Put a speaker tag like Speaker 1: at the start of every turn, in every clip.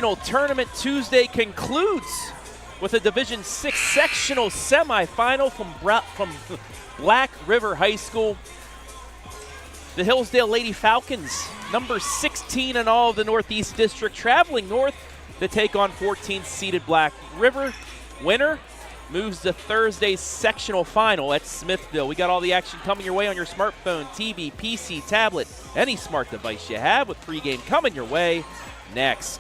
Speaker 1: regional tournament Tuesday concludes with a Division 6 sectional semifinal from Black River High School. The Hillsdale Lady Falcons, number 16 in all of the Northeast District, traveling north to take on 14th seeded Black River. Winner moves to Thursday's sectional final at Smithville. We got all the action coming your way on your smartphone, TV, PC, tablet, any smart device you have, with pregame coming your way next.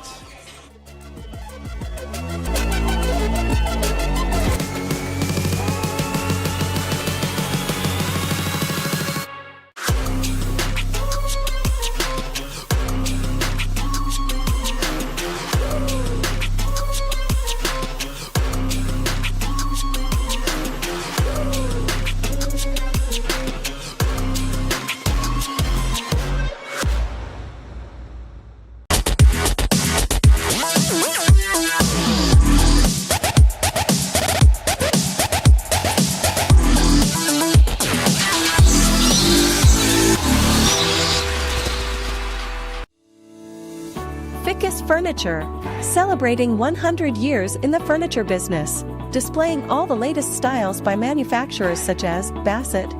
Speaker 2: Fickes Furniture, celebrating 100 years in the furniture business, displaying all the latest styles by manufacturers such as Bassett,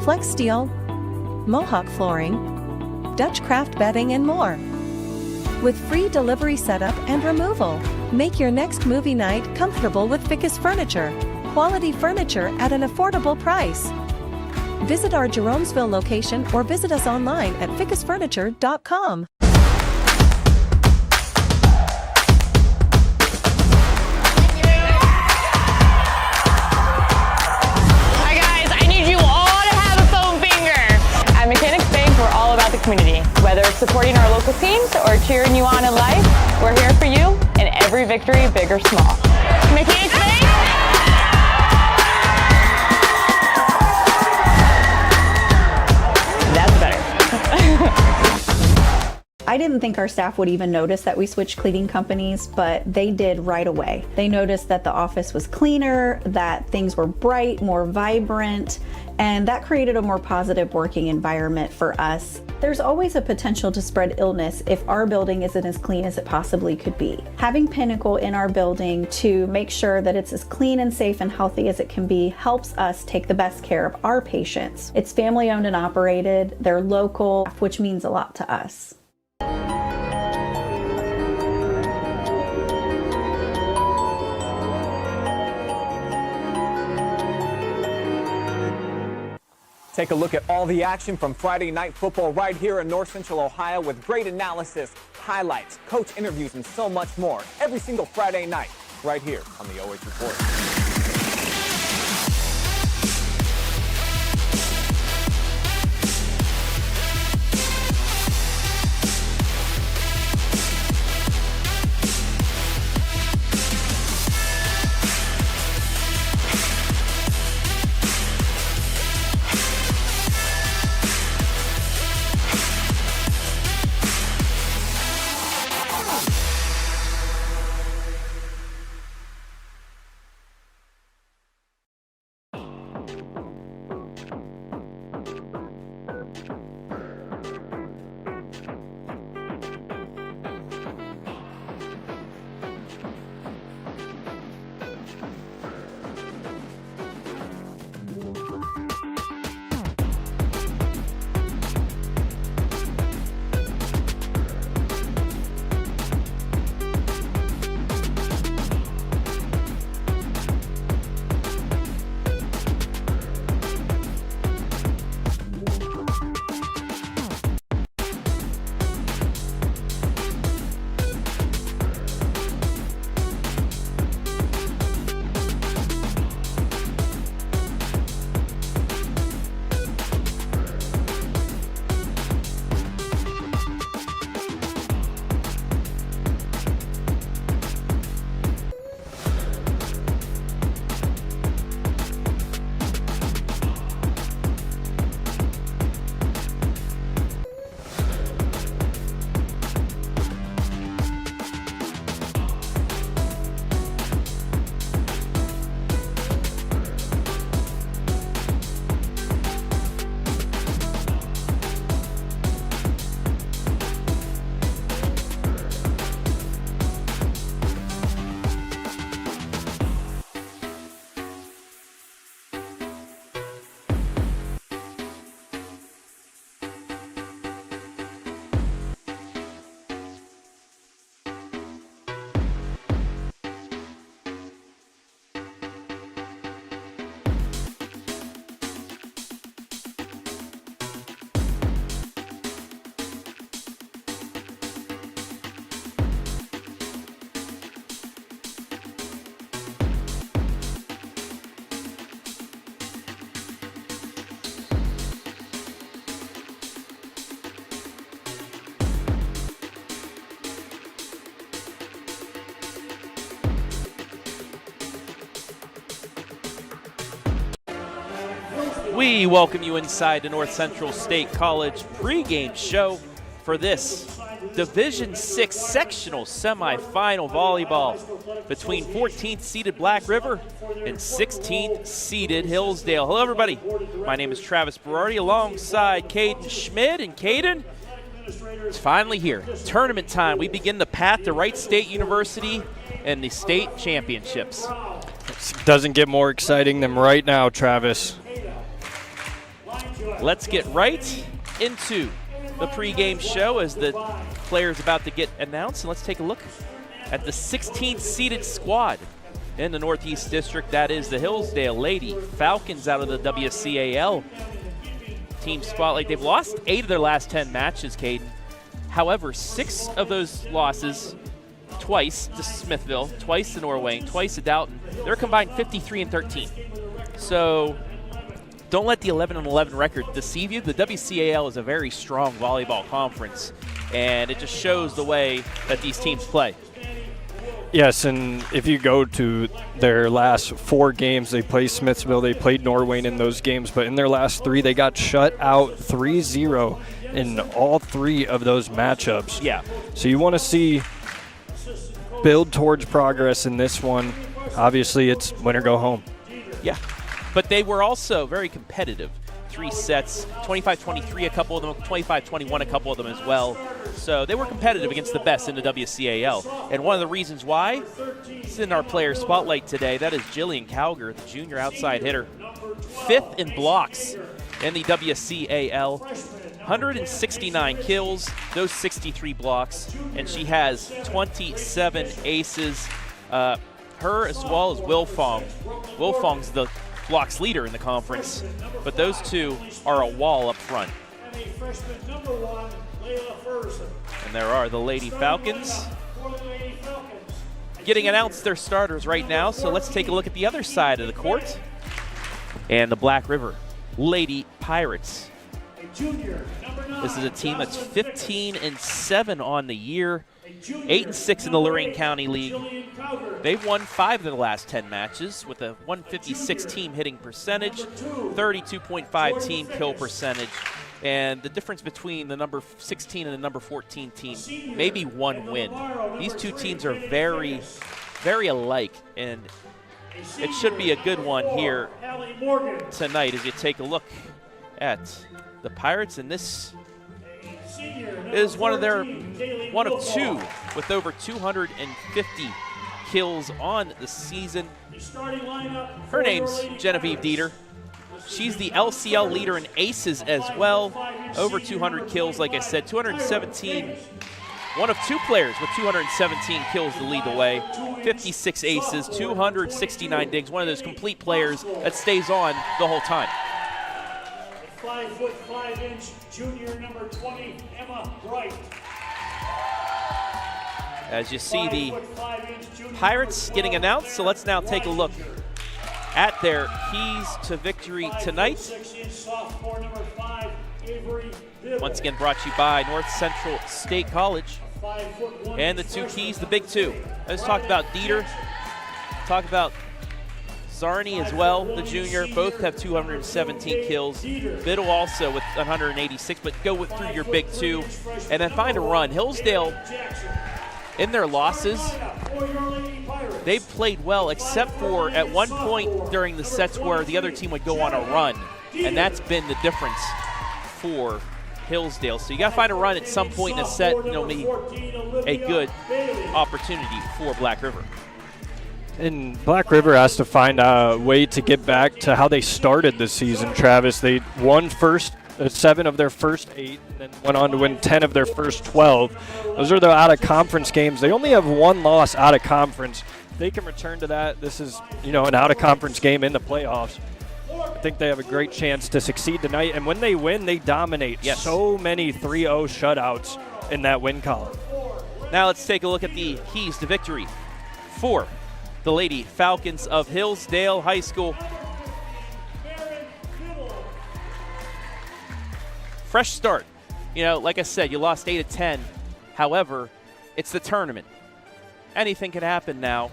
Speaker 2: Flex Steel, Mohawk Flooring, Dutch Craft Bedding and more. With free delivery setup and removal, make your next movie night comfortable with Fickes Furniture, quality furniture at an affordable price. Visit our Jeromesville location or visit us online at fickesfurniture.com.
Speaker 3: Community. Whether it's supporting our local teams or cheering you on in life, we're here for you in every victory, big or small. Mechanics Bank! That's better.
Speaker 4: I didn't think our staff would even notice that we switched cleaning companies, but they did right away. They noticed that the office was cleaner, that things were bright, more vibrant, and that created a more positive working environment for us. There's always a potential to spread illness if our building isn't as clean as it possibly could be. Having Pinnacle in our building to make sure that it's as clean and safe and healthy as it can be helps us take the best care of our patients. It's family owned and operated, they're local, which means a lot to us.
Speaker 5: Take a look at all the action from Friday night football right here in North Central Ohio with great analysis, highlights, coach interviews, and so much more every single Friday night right here on the OH Report.
Speaker 1: We welcome you inside the North Central State College pregame show for this Division VI sectional semifinal volleyball between 14th seeded Black River and 16th seeded Hillsdale. Hello, everybody. My name is Travis Berardi alongside Caden Schmid. And Caden, it's finally here. Tournament time. We begin the path to Wright State University and the state championships.
Speaker 6: It doesn't get more exciting than right now, Travis.
Speaker 1: Let's get right into the pregame show as the players about to get announced. And let's take a look at the 16th seeded squad in the Northeast District. That is the Hillsdale Lady Falcons out of the WCAL team spotlight. They've lost 8 of their last 10 matches, Caden. However, 6 of those losses, twice to Smithville, twice to Norway, twice to Dalton, they're combined 53-13. So don't let the 11-11 record deceive you. The WCAL is a very strong volleyball conference, and it just shows the way that these teams play.
Speaker 6: Yes, and if you go to their last 4 games, they played Smithville, they played Norway in those games, but in their last 3, they got shut out 3-0 in all 3 of those matchups.
Speaker 1: Yeah.
Speaker 6: So you want to see build towards progress in this one. Obviously, it's win or go home.
Speaker 1: Yeah. But they were also very competitive. 3 sets, 25-23 a couple of them, 25-21 a couple of them as well. So they were competitive against the best in the WCAL. And one of the reasons why is in our player spotlight today. That is Jillian Cowger, the junior outside hitter. 5th in blocks in the WCAL. 169 kills, those 63 blocks, and she has 27 aces. Her as well as Will Fong. Will Fong's the blocks leader in the conference, but those two are a wall up front. And there are the Lady Falcons getting announced their starters right now, so let's take a look at the other side of the court. And the Black River Lady Pirates. This is a team that's 15-7 on the year, 8-6 in the Lorain County League. They've won 5 of their last 10 matches with a 156 team hitting percentage, 32.5 team kill percentage, and the difference between the number 16 and the number 14 team, maybe 1 win. These 2 teams are very, very alike, and it should be a good one here tonight as you take a look at the Pirates, and this is one of 2 with over 250 kills on the season. Her name's Jenevieve Dieter. She's the LCL leader in aces as well. Over 200 kills, like I said, 217. One of 2 players with 217 kills to lead the way. 56 aces, 269 digs. One of those complete players that stays on the whole time.
Speaker 7: 5'5" junior number 20, Emma Wright.
Speaker 1: As you see the Pirates getting announced, so let's now take a look at their keys to victory tonight. Once again brought to you by North Central State College. And the 2 keys, the big 2. I just talked about Dieter, talked about Zarni as well, the junior. Both have 217 kills. Biddle also with 186, but go through your big 2 and then find a run. Hillsdale, in their losses, they've played well except for at one point during the sets where the other team would go on a run, and that's been the difference for Hillsdale. So you got to find a run at some point in a set, and it'll be a good opportunity for Black River.
Speaker 6: And Black River has to find a way to get back to how they started the season, Travis. They won 7 of their first 8, and then went on to win 10 of their first 12. Those are the out-of-conference games. They only have 1 loss out of conference. If they can return to that, this is, an out-of-conference game in the playoffs. I think they have a great chance to succeed tonight. And when they win, they dominate.
Speaker 1: Yes.
Speaker 6: So many 3-0 shutouts in that win column.
Speaker 1: Now let's take a look at the keys to victory for the Lady Falcons of Hillsdale High School. Fresh start. Like I said, you lost 8 of 10. However, it's the tournament. Anything can happen now.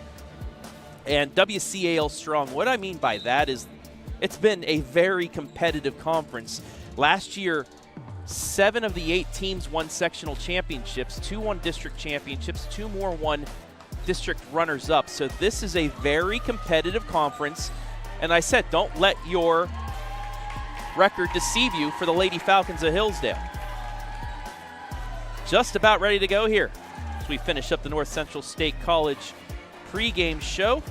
Speaker 1: And WCAL strong. What I mean by that is It's been a very competitive conference. Last year, 7 of the 8 teams won sectional championships, 2 won district championships, 2 more won district runners-up. So this is a very competitive conference. And I said, don't let your record deceive you for the Lady Falcons of Hillsdale. Just about ready to go here as we finish up the North Central State College pregame show.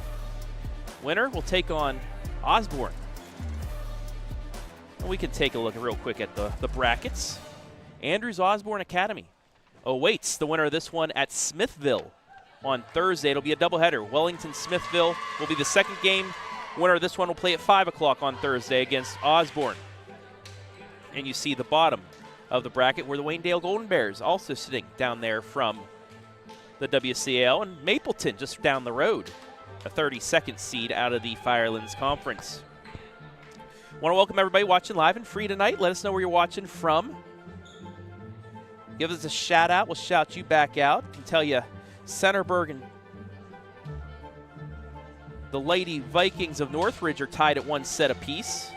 Speaker 1: Winner will take on Osborne. And we can take a look real quick at the brackets. Andrews Osborne Academy awaits the winner of this one at Smithville on Thursday. It'll be a doubleheader. Wellington-Smithville will be the second game. Winner of this one will play at 5 o'clock on Thursday against Osborne. And you see the bottom of the bracket where the Waynedale Golden Bears also sitting down there from the WCAL, and Mapleton just down the road, a 32nd seed out of the Firelands Conference. Want to welcome everybody watching live and free tonight. Let us know where you're watching from. Give us a shout out. We'll shout you back out. I can tell you Centerburg and the Lady Vikings of Northridge are tied at 1 set apiece.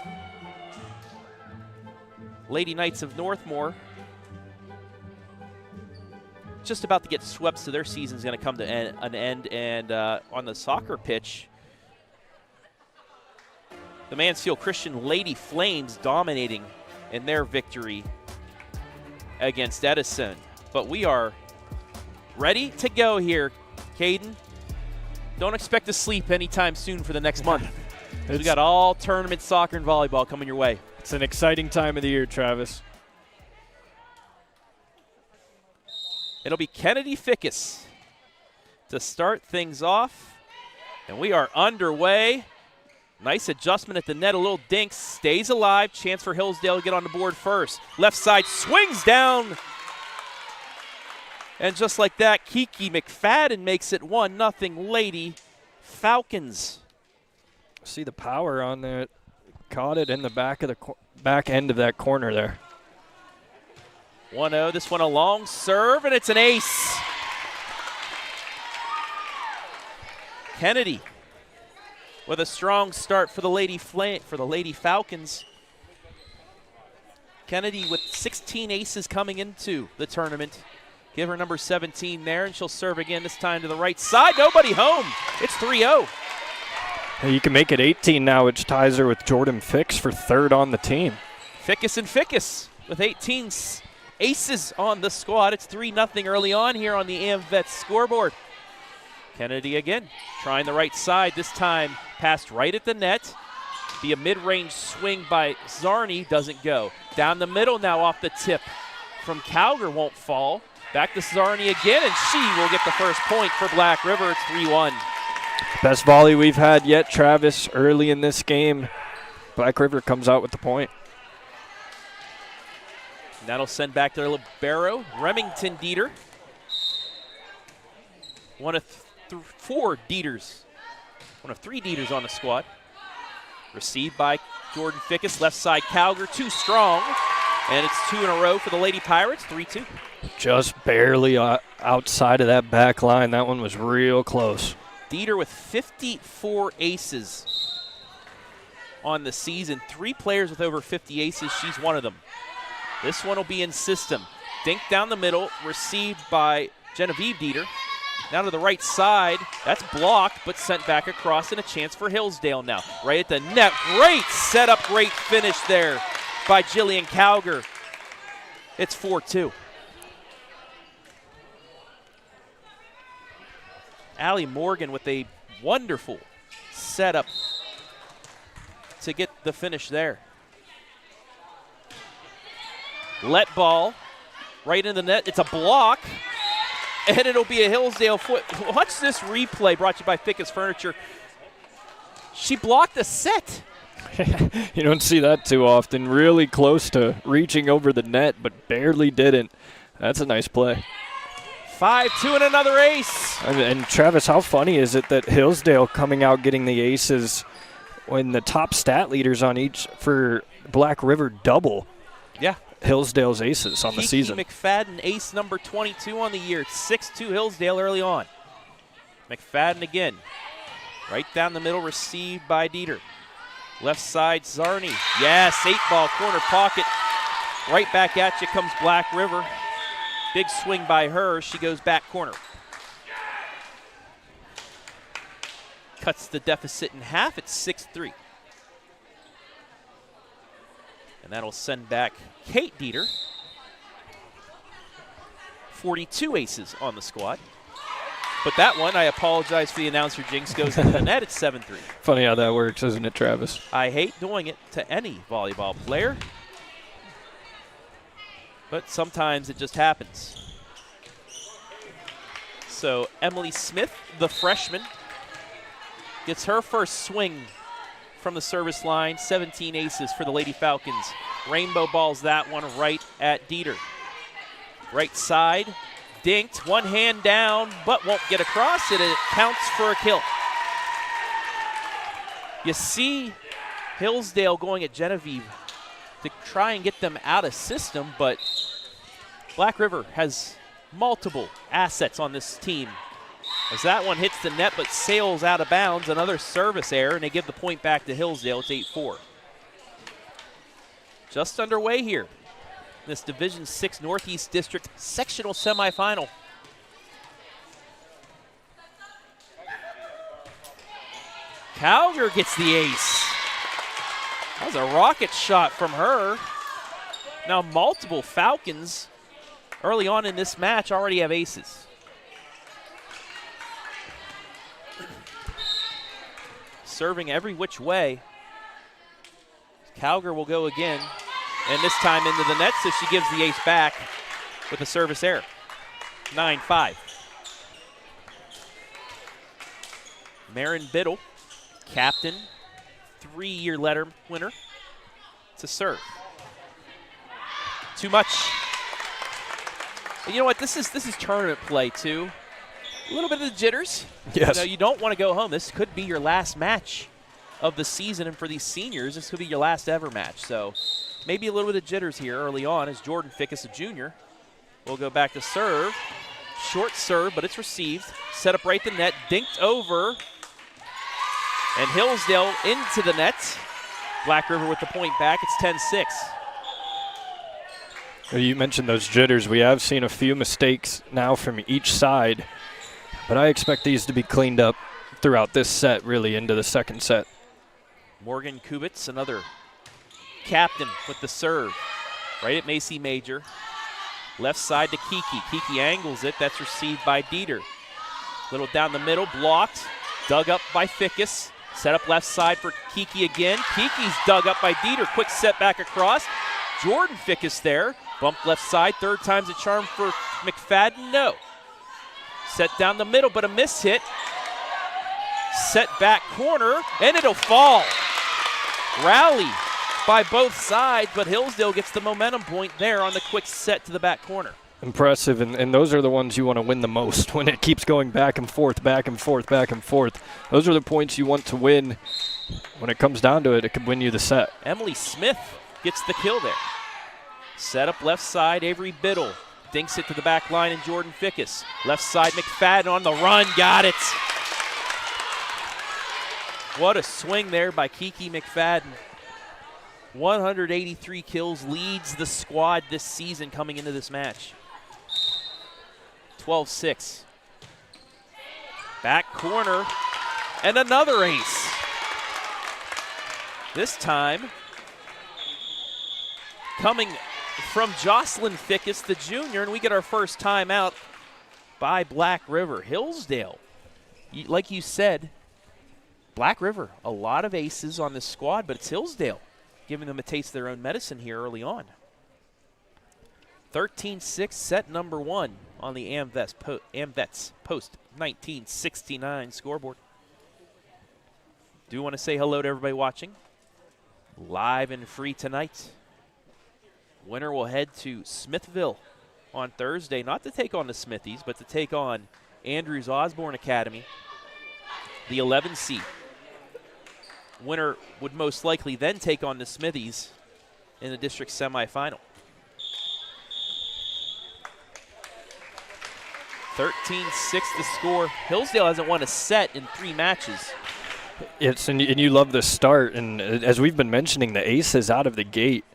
Speaker 1: Lady Knights of Northmore just about to get swept, so their season's going to come to an end. And on the soccer pitch, the Mansfield Christian Lady Flames dominating in their victory against Edison. But we are ready to go here, Caden. Don't expect to sleep anytime soon for the next month. We got all tournament soccer and volleyball coming your way.
Speaker 6: It's an exciting time of the year, Travis.
Speaker 1: It'll be Kennedy Fickes to start things off. And we are underway. Nice adjustment at the net, a little dink, stays alive. Chance for Hillsdale to get on the board first. Left side swings down. And just like that, Kiki McFadden makes it 1-0 Lady Falcons.
Speaker 6: See the power on that. Caught it in the back of the back end of that corner there.
Speaker 1: 1-0, this one a long serve, and it's an ace. Kennedy with a strong start for the Lady Falcons. Kennedy with 16 aces coming into the tournament. Give her number 17 there, and she'll serve again, this time to the right side. Nobody home. It's 3-0.
Speaker 6: Hey, you can make it 18 now, which ties her with Jordan Fickes for third on the team.
Speaker 1: Fickes and Fickes with 18 aces on the squad. It's 3-0 early on here on the AMVETS scoreboard. Kennedy again trying the right side, this time passed right at the net. Be a mid-range swing by Zarni, doesn't go. Down the middle now off the tip from Cowger, won't fall. Back to Zarni again, and she will get the first point for Black River. It's 3-1.
Speaker 6: Best volley we've had yet, Travis, early in this game. Black River comes out with the point.
Speaker 1: That'll send back their libero, Remington Dieter. One of 4 Dieters. One of 3 Dieters on the squad. Received by Jordan Fickes, left side Cowger, too strong. And it's 2 in a row for the Lady Pirates, 3-2.
Speaker 6: Just barely outside of that back line. That one was real close.
Speaker 1: Dieter with 54 aces on the season. 3 players with over 50 aces. She's one of them. This one will be in system. Dink down the middle, received by Jenevieve Dieter. Now to the right side. That's blocked, but sent back across, and a chance for Hillsdale now. Right at the net. Great setup, great finish there by Jillian Cowger. It's 4-2. Allie Morgan with a wonderful setup to get the finish there. Let ball right in the net. It's a block, and it'll be a Hillsdale foot. Watch this replay brought to you by Fickes Furniture. She blocked a set.
Speaker 6: You don't see that too often. Really close to reaching over the net, but barely didn't. That's a nice play.
Speaker 1: 5-2 and another ace.
Speaker 6: And Travis, how funny is it that Hillsdale coming out getting the aces when the top stat leaders on each for Black River double?
Speaker 1: Yeah.
Speaker 6: Hillsdale's aces on the season.
Speaker 1: McFadden, ace number 22 on the year. It's 6-2 Hillsdale early on. McFadden again. Right down the middle, received by Dieter. Left side, Zarni. Yes, 8-ball corner pocket. Right back at you comes Black River. Big swing by her. She goes back corner. Cuts the deficit in half. It's 6-3. And that'll send back Kate Dieter. 42 aces on the squad. But that one, I apologize for the announcer jinx, goes into the net. It's 7-3.
Speaker 6: Funny how that works, isn't it, Travis?
Speaker 1: I hate doing it to any volleyball player, but sometimes it just happens. So Emily Smith, the freshman, gets her first swing from the service line. 17 aces for the Lady Falcons. Rainbow balls that one right at Dieter. Right side, dinked, one hand down, but won't get across it. It counts for a kill. You see Hillsdale going at Jenevieve to try and get them out of system, but Black River has multiple assets on this team. As that one hits the net but sails out of bounds, another service error, and they give the point back to Hillsdale. It's 8-4. Just underway here. This Division 6 Northeast District sectional semifinal. Cowger gets the ace. That was a rocket shot from her. Now multiple Falcons early on in this match already have aces. Serving every which way. Cowger will go again. And this time into the net, so she gives the ace back with a service error. 9-5. Marin Biddle, captain, 3-year letter winner, to serve. Too much. But you know what? This is tournament play too. A little bit of the jitters.
Speaker 6: Yes.
Speaker 1: You know, you don't want to go home. This could be your last match of the season, and for these seniors, this could be your last ever match. So maybe a little bit of jitters here early on as Jordan Fickes, a junior, will go back to serve. Short serve, but it's received. Set up right the net, dinked over. And Hillsdale into the net. Black River with the point back. It's 10-6.
Speaker 6: You mentioned those jitters. We have seen a few mistakes now from each side, but I expect these to be cleaned up throughout this set, really into the second set.
Speaker 1: Morgan Kubitz, another captain with the serve. Right at Macy Major. Left side to Kiki. Kiki angles it. That's received by Dieter. Little down the middle, blocked. Dug up by Fickes. Set up left side for Kiki again. Kiki's dug up by Dieter. Quick set back across. Jordan Fickes there. Bump left side. Third time's a charm for McFadden. No. Set down the middle, but a miss hit. Set back corner, and it'll fall. Rally by both sides, but Hillsdale gets the momentum point there on the quick set to the back corner.
Speaker 6: Impressive, and those are the ones you want to win the most when it keeps going back and forth, back and forth, back and forth. Those are the points you want to win. When it comes down to it, it could win you the set.
Speaker 1: Emily Smith gets the kill there. Set up left side, Avery Biddle. Dinks it to the back line, and Jordan Fickes. Left side, McFadden on the run, got it. What a swing there by Kiki McFadden. 183 kills, leads the squad this season coming into this match. 12-6. Back corner, and another ace. This time coming from Jocelyn Fickes, the junior, and we get our first time out by Black River. Hillsdale, like you said, Black River, a lot of aces on this squad, but it's Hillsdale giving them a taste of their own medicine here early on. 13-6, set number 1 on the AMVETS post-1969 scoreboard. Do want to say hello to everybody watching. Live and free tonight. Winner will head to Smithville on Thursday, not to take on the Smithies, but to take on Andrews Osborne Academy, the 11 seed. Winner would most likely then take on the Smithies in the district semifinal. 13-6 the score. Hillsdale hasn't won a set in 3 matches
Speaker 6: And you love the start, and as we've been mentioning, the aces out of the gate.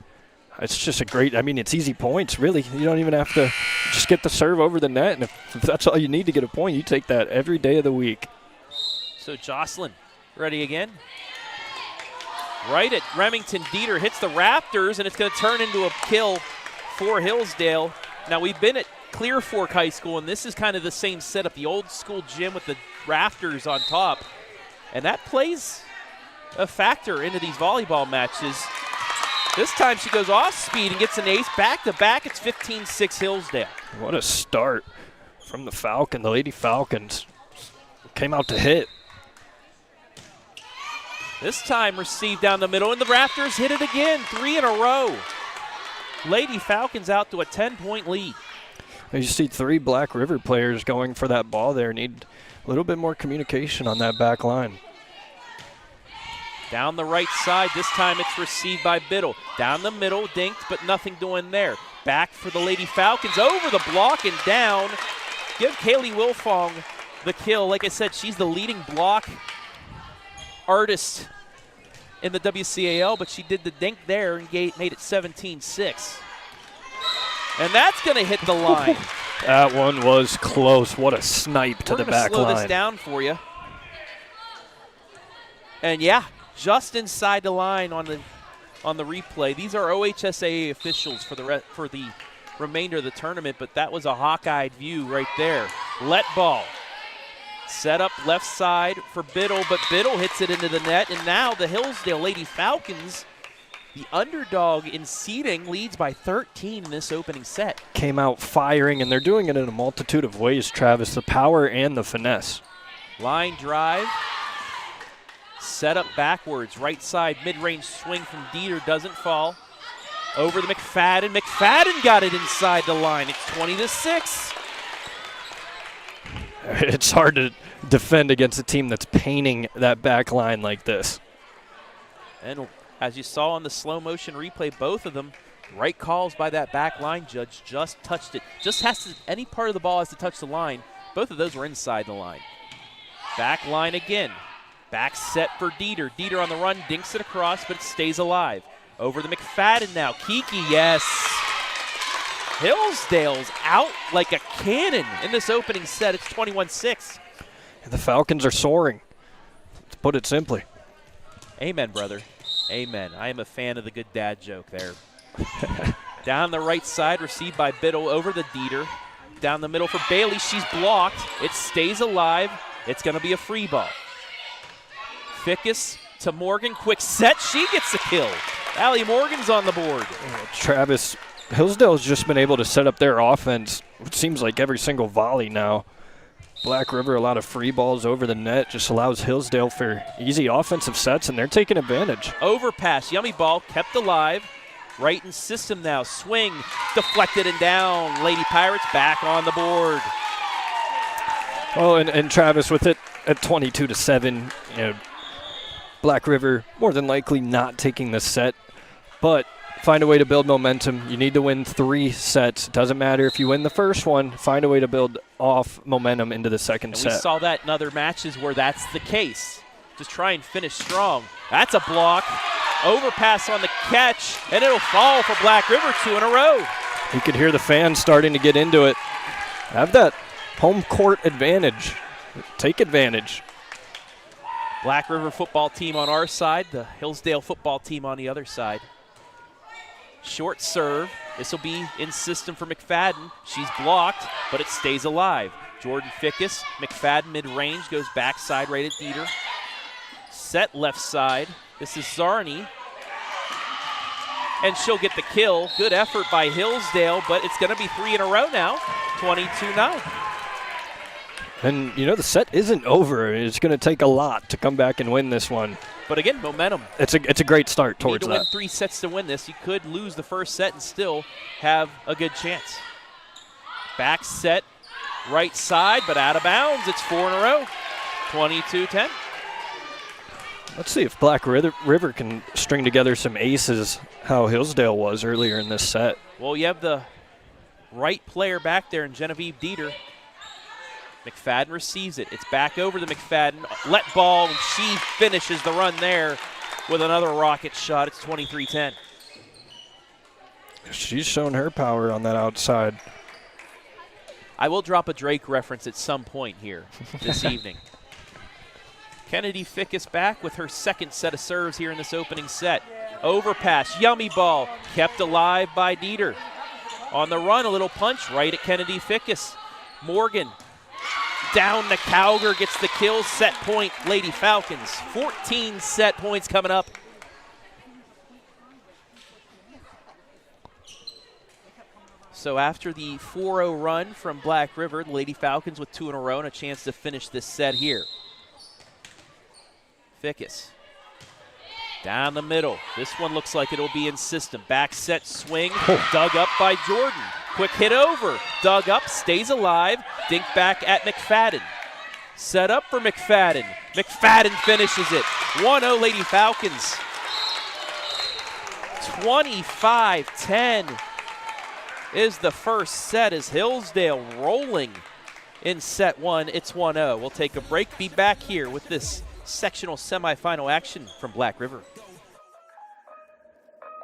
Speaker 6: It's just a great, I mean, it's easy points, really. You don't even have to just get the serve over the net, and if that's all you need to get a point, you take that every day of the week.
Speaker 1: So Jocelyn ready again. Right at Remington, Dieter hits the rafters, and it's going to turn into a kill for Hillsdale. Now, we've been at Clear Fork High School, and this is kind of the same setup, the old school gym with the rafters on top. And that plays a factor into these volleyball matches. This time she goes off speed and gets an ace. Back-to-back, it's 15-6 Hillsdale.
Speaker 6: What a start from the Falcon. The Lady Falcons came out to hit.
Speaker 1: This time received down the middle, and the rafters hit it again, 3 in a row. Lady Falcons out to a 10-point lead.
Speaker 6: You see 3 Black River players going for that ball there. Need a little bit more communication on that back line.
Speaker 1: Down the right side, this time it's received by Biddle. Down the middle, dinked, but nothing doing there. Back for the Lady Falcons, over the block and down. Give Kaylee Wilfong the kill. Like I said, she's the leading block artist in the WCAL, but she did the dink there and made it 17-6. And that's going to hit the line.
Speaker 6: That one was close. What a snipe to the back line.
Speaker 1: We're going to slow this down for you. And yeah, just inside the line on the replay. These are OHSAA officials for the remainder of the tournament, but that was a hawk-eyed view right there. Let ball. Set up left side for Biddle, but Biddle hits it into the net, and now the Hillsdale Lady Falcons, the underdog in seeding, leads by 13 in this opening set.
Speaker 6: Came out firing, and they're doing it in a multitude of ways, Travis, the power and the finesse.
Speaker 1: Line drive. Set up backwards, right side, mid-range swing from Dieter, doesn't fall. Over to McFadden. McFadden got it inside the line. It's 20-6.
Speaker 6: It's hard to defend against a team that's painting that back line like this.
Speaker 1: And as you saw on the slow motion replay, both of them, right calls by that back line judge, just touched it. Just has to, any part of the ball has to touch the line. Both of those were inside the line. Back line again. Back set for Dieter. Dieter on the run, dinks it across, but it stays alive. Over to McFadden now. Kiki, yes. Hillsdale's out like a cannon in this opening set. It's 21-6.
Speaker 6: The Falcons are soaring, to put it simply.
Speaker 1: Amen, brother. Amen. I am a fan of the good dad joke there. Down the right side, received by Biddle over the Dieter. Down the middle for Bailey. She's blocked. It stays alive. It's going to be a free ball. Fickes to Morgan. Quick set. She gets the kill. Allie Morgan's on the board.
Speaker 6: Travis, Hillsdale's just been able to set up their offense, it seems like every single volley now. Black River, a lot of free balls over the net, just allows Hillsdale for easy offensive sets, and they're taking advantage.
Speaker 1: Overpass, yummy ball, kept alive. Right in system now, swing, deflected and down. Lady Pirates back on the board.
Speaker 6: Oh, and Travis, with it at 22-7, you know, Black River more than likely not taking the set, but find a way to build momentum. You need to win 3 sets. Doesn't matter if you win the first one, find a way to build off momentum into the second set.
Speaker 1: We saw that in other matches where that's the case. Just try and finish strong. That's a block. Overpass on the catch, and it'll fall for Black River 2 in a row.
Speaker 6: You could hear the fans starting to get into it. Have that home court advantage. Take advantage.
Speaker 1: Black River football team on our side, the Hillsdale football team on the other side. Short serve. This will be in system for McFadden. She's blocked, but it stays alive. Jordan Fickes, McFadden mid-range, goes backside right at Dieter. Set left side. This is Zarni. And she'll get the kill. Good effort by Hillsdale, but it's going to be 3 in a row now. 22-9.
Speaker 6: And, you know, the set isn't over. It's going to take a lot to come back and win this one.
Speaker 1: But again, momentum.
Speaker 6: It's a great start towards that.
Speaker 1: You need to win 3 sets to win this. You could lose the first set and still have a good chance. Back set, right side, but out of bounds. It's 4 in a row. 22-10.
Speaker 6: Let's see if Black River can string together some aces, how Hillsdale was earlier in this set.
Speaker 1: Well, you have the right player back there in Jenevieve Dieter. McFadden receives it. It's back over to McFadden. Let ball, and she finishes the run there with another rocket shot. It's 23-10.
Speaker 6: She's shown her power on that outside.
Speaker 1: I will drop a Drake reference at some point here this evening. Kennedy Fickes back with her second set of serves here in this opening set. Overpass, yummy ball, kept alive by Dieter. On the run, a little punch right at Kennedy Fickes. Morgan down to Cowger, gets the kill, set point, Lady Falcons. 14 set points coming up. So after the 4-0 run from Black River, the Lady Falcons with 2 in a row and a chance to finish this set here. Fickes down the middle. This one looks like it'll be in system. Back set swing, dug up by Jordan. Quick hit over, dug up, stays alive. Dink back at McFadden. Set up for McFadden. McFadden finishes it. 1-0 Lady Falcons. 25-10 is the first set as Hillsdale rolling in set 1. It's 1-0. We'll take a break, be back here with this sectional semifinal action from Black River.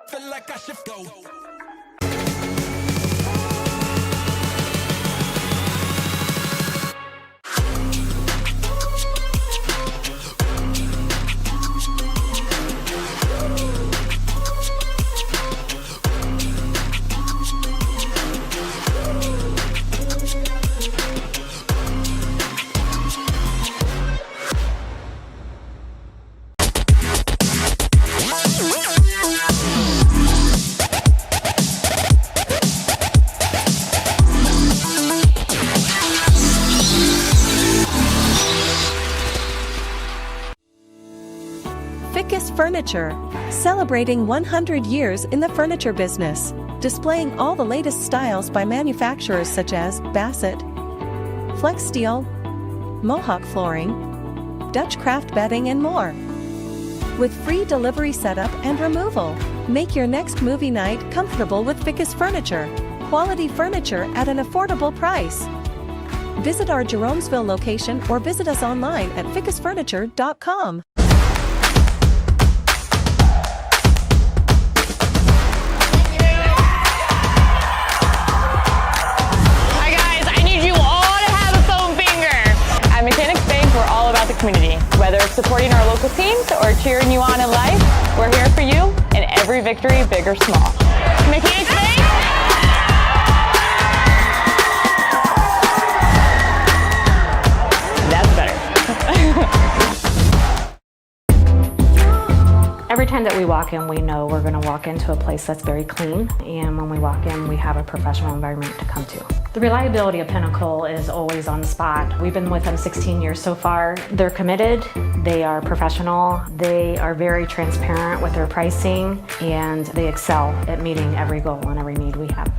Speaker 8: Feel like I should go.
Speaker 2: Fickes Furniture, celebrating 100 years in the furniture business, displaying all the latest styles by manufacturers such as Bassett, Flex Steel, Mohawk Flooring, Dutch Craft Bedding, and more. With free delivery setup and removal, make your next movie night comfortable with Fickes Furniture. Quality furniture at an affordable price. Visit our Jeromesville location or visit us online at fickesfurniture.com.
Speaker 3: Community. Whether it's supporting our local teams or cheering you on in life, we're here for you in every victory, big or small. Mickey H. Bank. That's better.
Speaker 9: Every time that we walk in, we know we're going to walk into a place that's very clean, and when we walk in, we have a professional environment to come to. The reliability of Pinnacle is always on the spot. We've been with them 16 years so far. They're committed, they are professional, they are very transparent with their pricing, and they excel at meeting every goal and every need we have.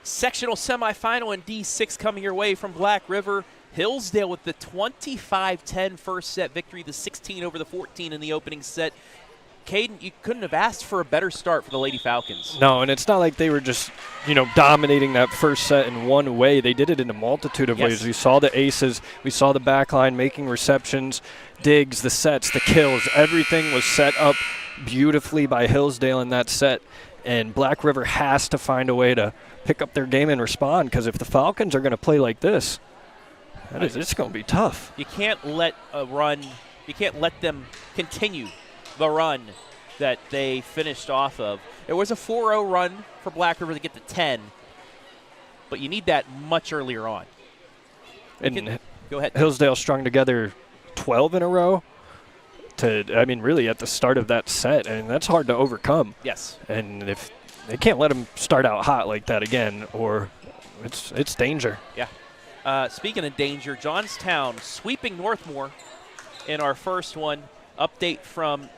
Speaker 1: Sectional semifinal in D6 coming your way from Black River. Hillsdale with the 25-10 first set victory, the 16 over the 14 in the opening set. Caden, you couldn't have asked for a better start for the Lady Falcons.
Speaker 6: No, and it's not like they were just, dominating that first set in one way. They did it in a multitude of ways. We saw the aces, we saw the back line making receptions, digs, the sets, the kills. Everything was set up beautifully by Hillsdale in that set. And Black River has to find a way to pick up their game and respond, because if the Falcons are going to play like this, it's going to be tough.
Speaker 1: You can't let them continue the run that they finished off of. It was a 4-0 run for Black River to get to 10, but you need that much earlier on. Go ahead.
Speaker 6: Hillsdale strung together 12 in a row. Really at the start of that set, and that's hard to overcome.
Speaker 1: Yes.
Speaker 6: And if they can't let them start out hot like that again, or it's danger.
Speaker 1: Yeah. Speaking of danger, Johnstown sweeping Northmore in our first one. Update from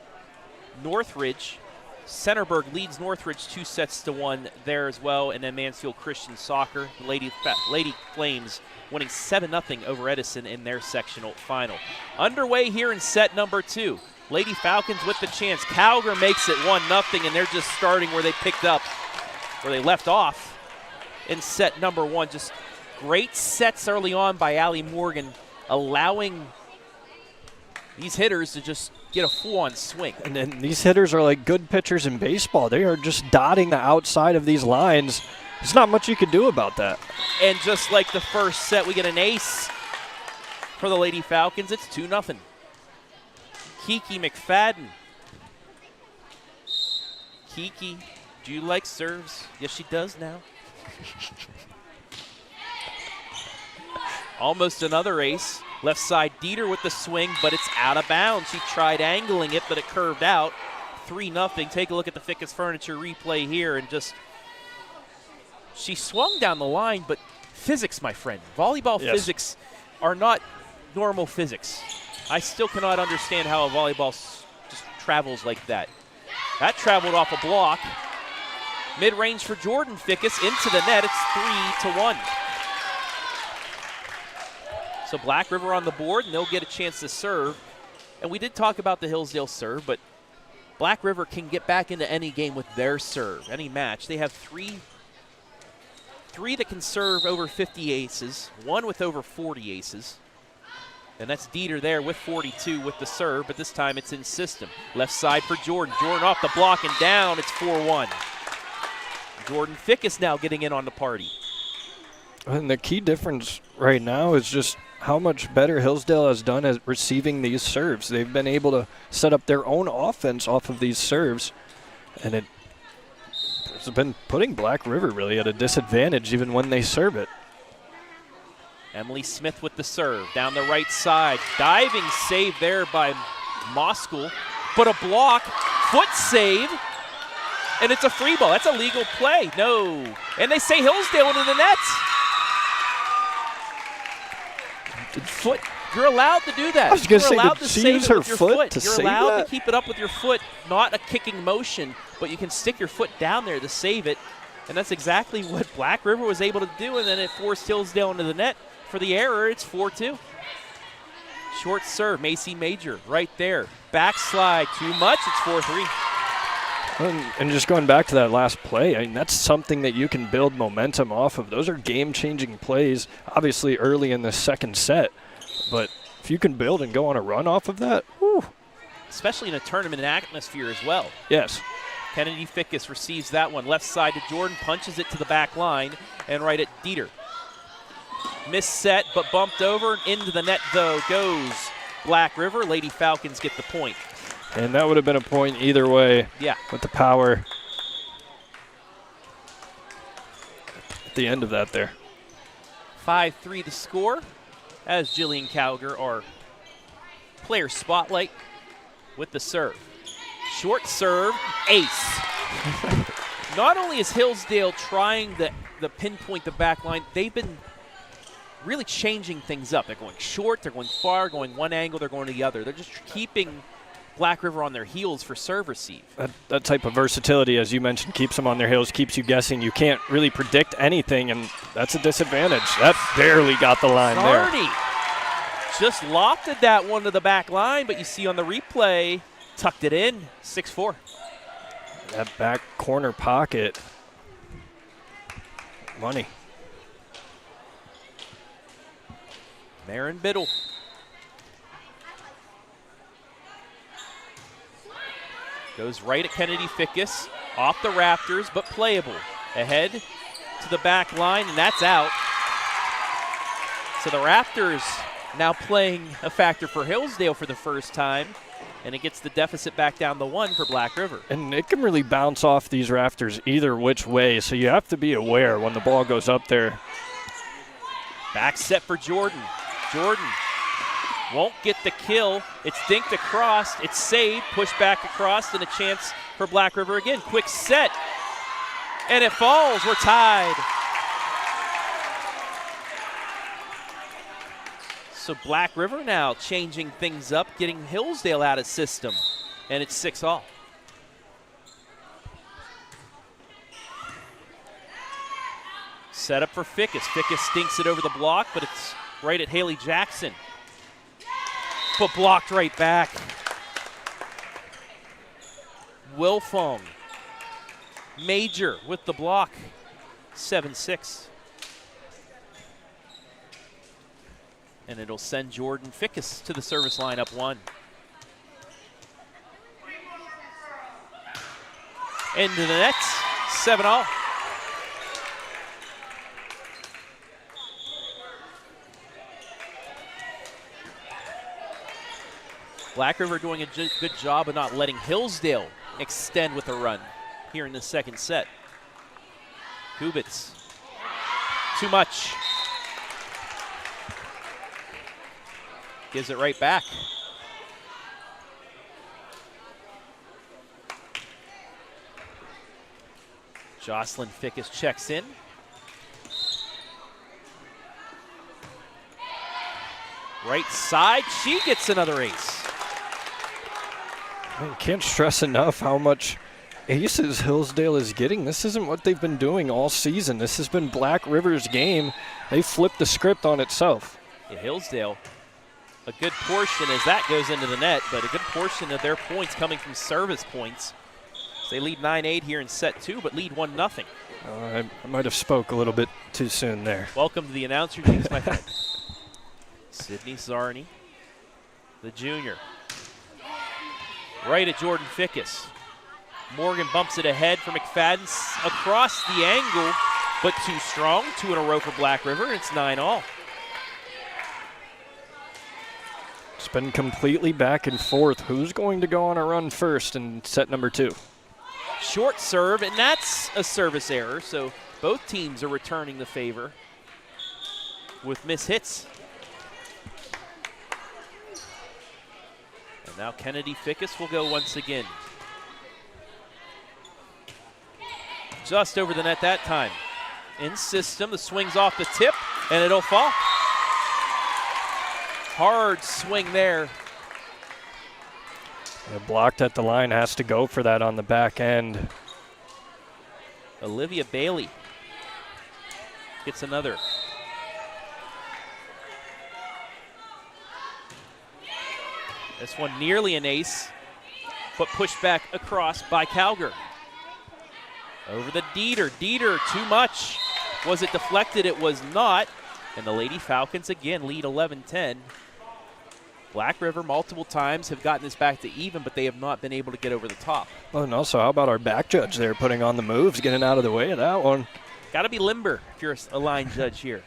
Speaker 1: Northridge. Centerburg leads Northridge 2-1 there as well, and then Mansfield Christian Soccer, the Lady Flames, winning 7-0 over Edison in their sectional final. Underway here in set number 2. Lady Falcons with the chance. Cowger makes it 1-0, and they're just starting where they picked up, where they left off in set number 1. Just great sets early on by Allie Morgan, allowing these hitters to just get a full-on swing.
Speaker 6: And then these hitters are like good pitchers in baseball. They are just dotting the outside of these lines. There's not much you can do about that.
Speaker 1: And just like the first set, we get an ace for the Lady Falcons. It's 2-0. Kiki McFadden. Kiki, do you like serves? Yes, she does now. Almost another ace. Left side Dieter with the swing, but it's out of bounds. She tried angling it, but it curved out. 3-0. Take a look at the Fickes Furniture replay here, and just she swung down the line, but physics, my friend. Volleyball physics are not normal physics. I still cannot understand how a volleyball just travels like that. That traveled off a block. Mid-range for Jordan Fickes into the net. It's 3-1. So Black River on the board, and they'll get a chance to serve. And we did talk about the Hillsdale serve, but Black River can get back into any game with their serve, any match. They have three that can serve over 50 aces, one with over 40 aces. And that's Dieter there with 42 with the serve, but this time it's in system. Left side for Jordan. Jordan off the block and down. It's 4-1. Jordan Fickes now getting in on the party.
Speaker 6: And the key difference right now is just how much better Hillsdale has done at receiving these serves. They've been able to set up their own offense off of these serves, and it's been putting Black River really at a disadvantage even when they serve it.
Speaker 1: Emily Smith with the serve down the right side. Diving save there by Moskal, but a block, foot save, and it's a free ball. That's a legal play. No. And they say Hillsdale into the net. Foot. You're allowed to do that.
Speaker 6: I was going to say,
Speaker 1: allowed
Speaker 6: did
Speaker 1: to
Speaker 6: she
Speaker 1: save
Speaker 6: use
Speaker 1: it
Speaker 6: her
Speaker 1: with your
Speaker 6: foot to
Speaker 1: You're
Speaker 6: save
Speaker 1: allowed
Speaker 6: that?
Speaker 1: to keep it up with your foot, not a kicking motion, but you can stick your foot down there to save it. And that's exactly what Black River was able to do, and then it forced Hillsdale into the net for the error. It's 4-2. Short serve, Macy Major right there. Backslide, too much. It's 4-3.
Speaker 6: And just going back to that last play, I mean, that's something that you can build momentum off of. Those are game-changing plays, obviously early in the second set. But if you can build and go on a run off of that, whew.
Speaker 1: Especially in a tournament atmosphere as well.
Speaker 6: Yes.
Speaker 1: Kennedy Fickes receives that one. Left side to Jordan, punches it to the back line, and right at Dieter. Missed set, but bumped over. Into the net, though, goes Black River. Lady Falcons get the point.
Speaker 6: And that would have been a point either way.
Speaker 1: Yeah.
Speaker 6: With the power at the end of that there.
Speaker 1: 5-3 the score as Jillian Cowger, our player spotlight, with the serve. Short serve, ace. Not only is Hillsdale trying to pinpoint the back line, they've been really changing things up. They're going short, they're going far, going one angle, they're going to the other. They're just keeping Black River on their heels for serve receive.
Speaker 6: That type of versatility, as you mentioned, keeps them on their heels, keeps you guessing. You can't really predict anything, and that's a disadvantage. That barely got the line there.
Speaker 1: Just lofted that one to the back line, but you see on the replay, tucked it in, 6-4.
Speaker 6: That back corner pocket, money.
Speaker 1: Marin Biddle. Goes right at Kennedy Fickes, off the rafters, but playable. Ahead to the back line, and that's out. So the rafters now playing a factor for Hillsdale for the first time, and it gets the deficit back down to 1 for Black River.
Speaker 6: And it can really bounce off these rafters either which way, so you have to be aware when the ball goes up there.
Speaker 1: Back set for Jordan. Jordan won't get the kill. It's dinked across. It's saved. Pushed back across, and a chance for Black River again. Quick set. And it falls. We're tied. So Black River now changing things up, getting Hillsdale out of system, and it's 6-all. Set up for Fickes. Fickes stinks it over the block, but it's right at Haley Jackson. But blocked right back. Wilfong. Major with the block. 7-6. And it'll send Jordan Fickes to the service line up 1. Into the net, 7-all. Black River doing a good job of not letting Hillsdale extend with a run here in the second set. Kubitz, too much. Gives it right back. Jocelyn Fickes checks in. Right side, she gets another ace.
Speaker 6: I can't stress enough how much aces Hillsdale is getting. This isn't what they've been doing all season. This has been Black River's game. They flipped the script on itself.
Speaker 1: Yeah, Hillsdale, a good portion as that goes into the net, but a good portion of their points coming from service points. So they lead 9-8 here in set 2, but lead 1-0.
Speaker 6: I might have spoke a little bit too soon there.
Speaker 1: Welcome to the announcer jinx, my friend. Sydney Zarni, the junior. Right at Jordan Fickes. Morgan bumps it ahead for McFadden across the angle, but too strong. 2 in a row for Black River, and it's 9-all.
Speaker 6: It's been completely back and forth. Who's going to go on a run first in set number 2?
Speaker 1: Short serve, and that's a service error, so both teams are returning the favor with miss hits. And now Kennedy Fickes will go once again. Just over the net that time. In system, the swing's off the tip, and it'll fall. Hard swing there.
Speaker 6: Blocked at the line, has to go for that on the back end.
Speaker 1: Olivia Bailey gets another. This one nearly an ace, but pushed back across by Cowger. Over the Dieter. Dieter, too much. Was it deflected? It was not. And the Lady Falcons again lead 11-10. Black River multiple times have gotten this back to even, but they have not been able to get over the top.
Speaker 6: Oh, and also, how about our back judge there putting on the moves, getting out of the way of that one?
Speaker 1: Got to be limber if you're a line judge here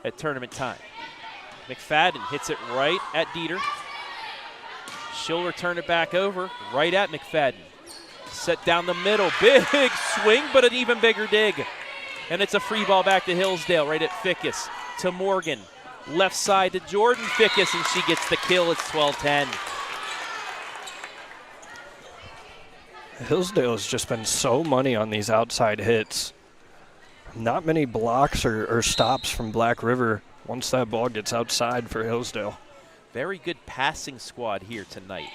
Speaker 1: at tournament time. McFadden hits it right at Dieter. She'll return it back over right at McFadden. Set down the middle, big swing, but an even bigger dig. And it's a free ball back to Hillsdale right at Fickes to Morgan. Left side to Jordan Fickes, and she gets the kill. It's 12-10.
Speaker 6: Hillsdale has just been so money on these outside hits. Not many blocks or stops from Black River once that ball gets outside for Hillsdale.
Speaker 1: Very good passing squad here tonight.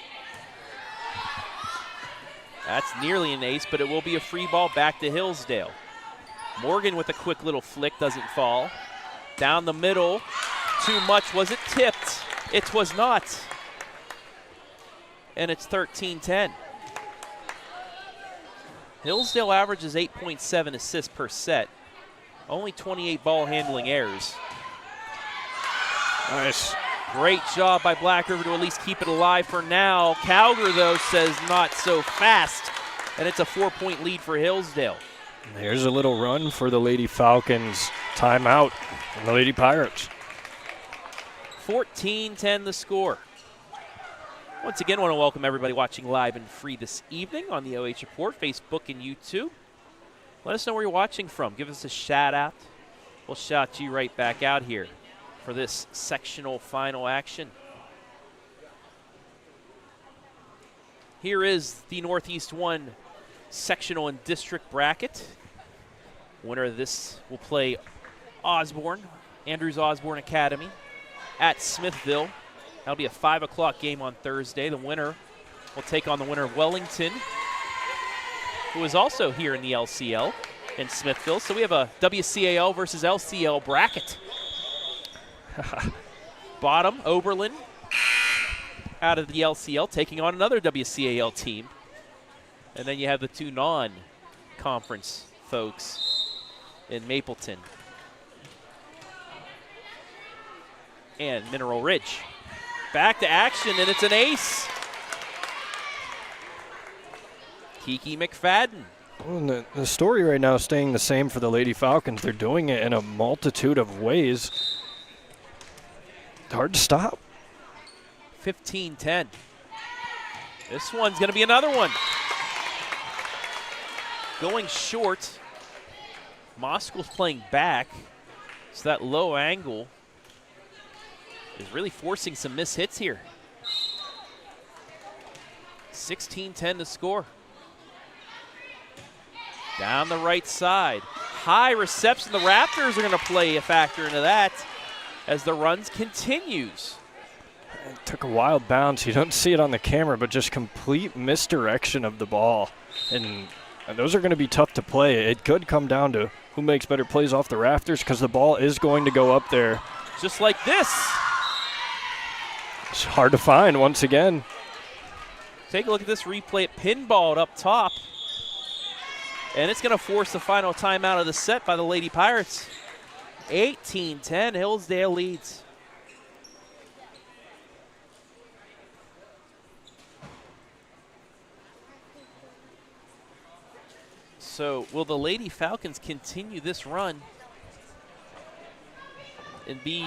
Speaker 1: That's nearly an ace, but it will be a free ball back to Hillsdale. Morgan with a quick little flick, doesn't fall. Down the middle, too much. Was it tipped? It was not. And it's 13-10. Hillsdale averages 8.7 assists per set. Only 28 ball handling errors.
Speaker 6: Nice.
Speaker 1: Great job by Black River to at least keep it alive for now. Cowger, though, says not so fast. And it's a 4-point lead for Hillsdale.
Speaker 6: There's a little run for the Lady Falcons. Timeout from the Lady Pirates.
Speaker 1: 14-10 the score. Once again, I want to welcome everybody watching live and free this evening on the OH Report, Facebook and YouTube. Let us know where you're watching from. Give us a shout out. We'll shout you right back out here for this sectional final action. Here is the Northeast 1 sectional and district bracket. Winner of this will play Osborne, Andrews Osborne Academy. at Smithville. That'll be a 5 o'clock game on Thursday. The winner will take on the winner of Wellington, who is also here in the LCL in Smithville. So we have a WCAL versus LCL bracket. Bottom, Oberlin, out of the LCL, taking on another WCAL team. And then you have the two non-conference folks in Mapleton and Mineral Ridge. Back to action, and it's an ace. Kiki McFadden.
Speaker 6: Well, the story right now is staying the same for the Lady Falcons. They're doing it in a multitude of ways. It's hard to stop.
Speaker 1: 15-10. This one's going to be another one. Going short. Moskow's playing back, so that low angle is really forcing some missed hits here. 16-10 to score. Down the right side. High reception. The Raptors are going to play a factor into that as the runs continues.
Speaker 6: It took a wild bounce. You don't see it on the camera, but just complete misdirection of the ball. And those are going to be tough to play. It could come down to who makes better plays off the rafters because the ball is going to go up there.
Speaker 1: Just like this.
Speaker 6: It's hard to find once again.
Speaker 1: Take a look at this replay. It pinballed up top. And it's going to force the final timeout of the set by the Lady Pirates. 18-10, Hillsdale leads. So will the Lady Falcons continue this run and be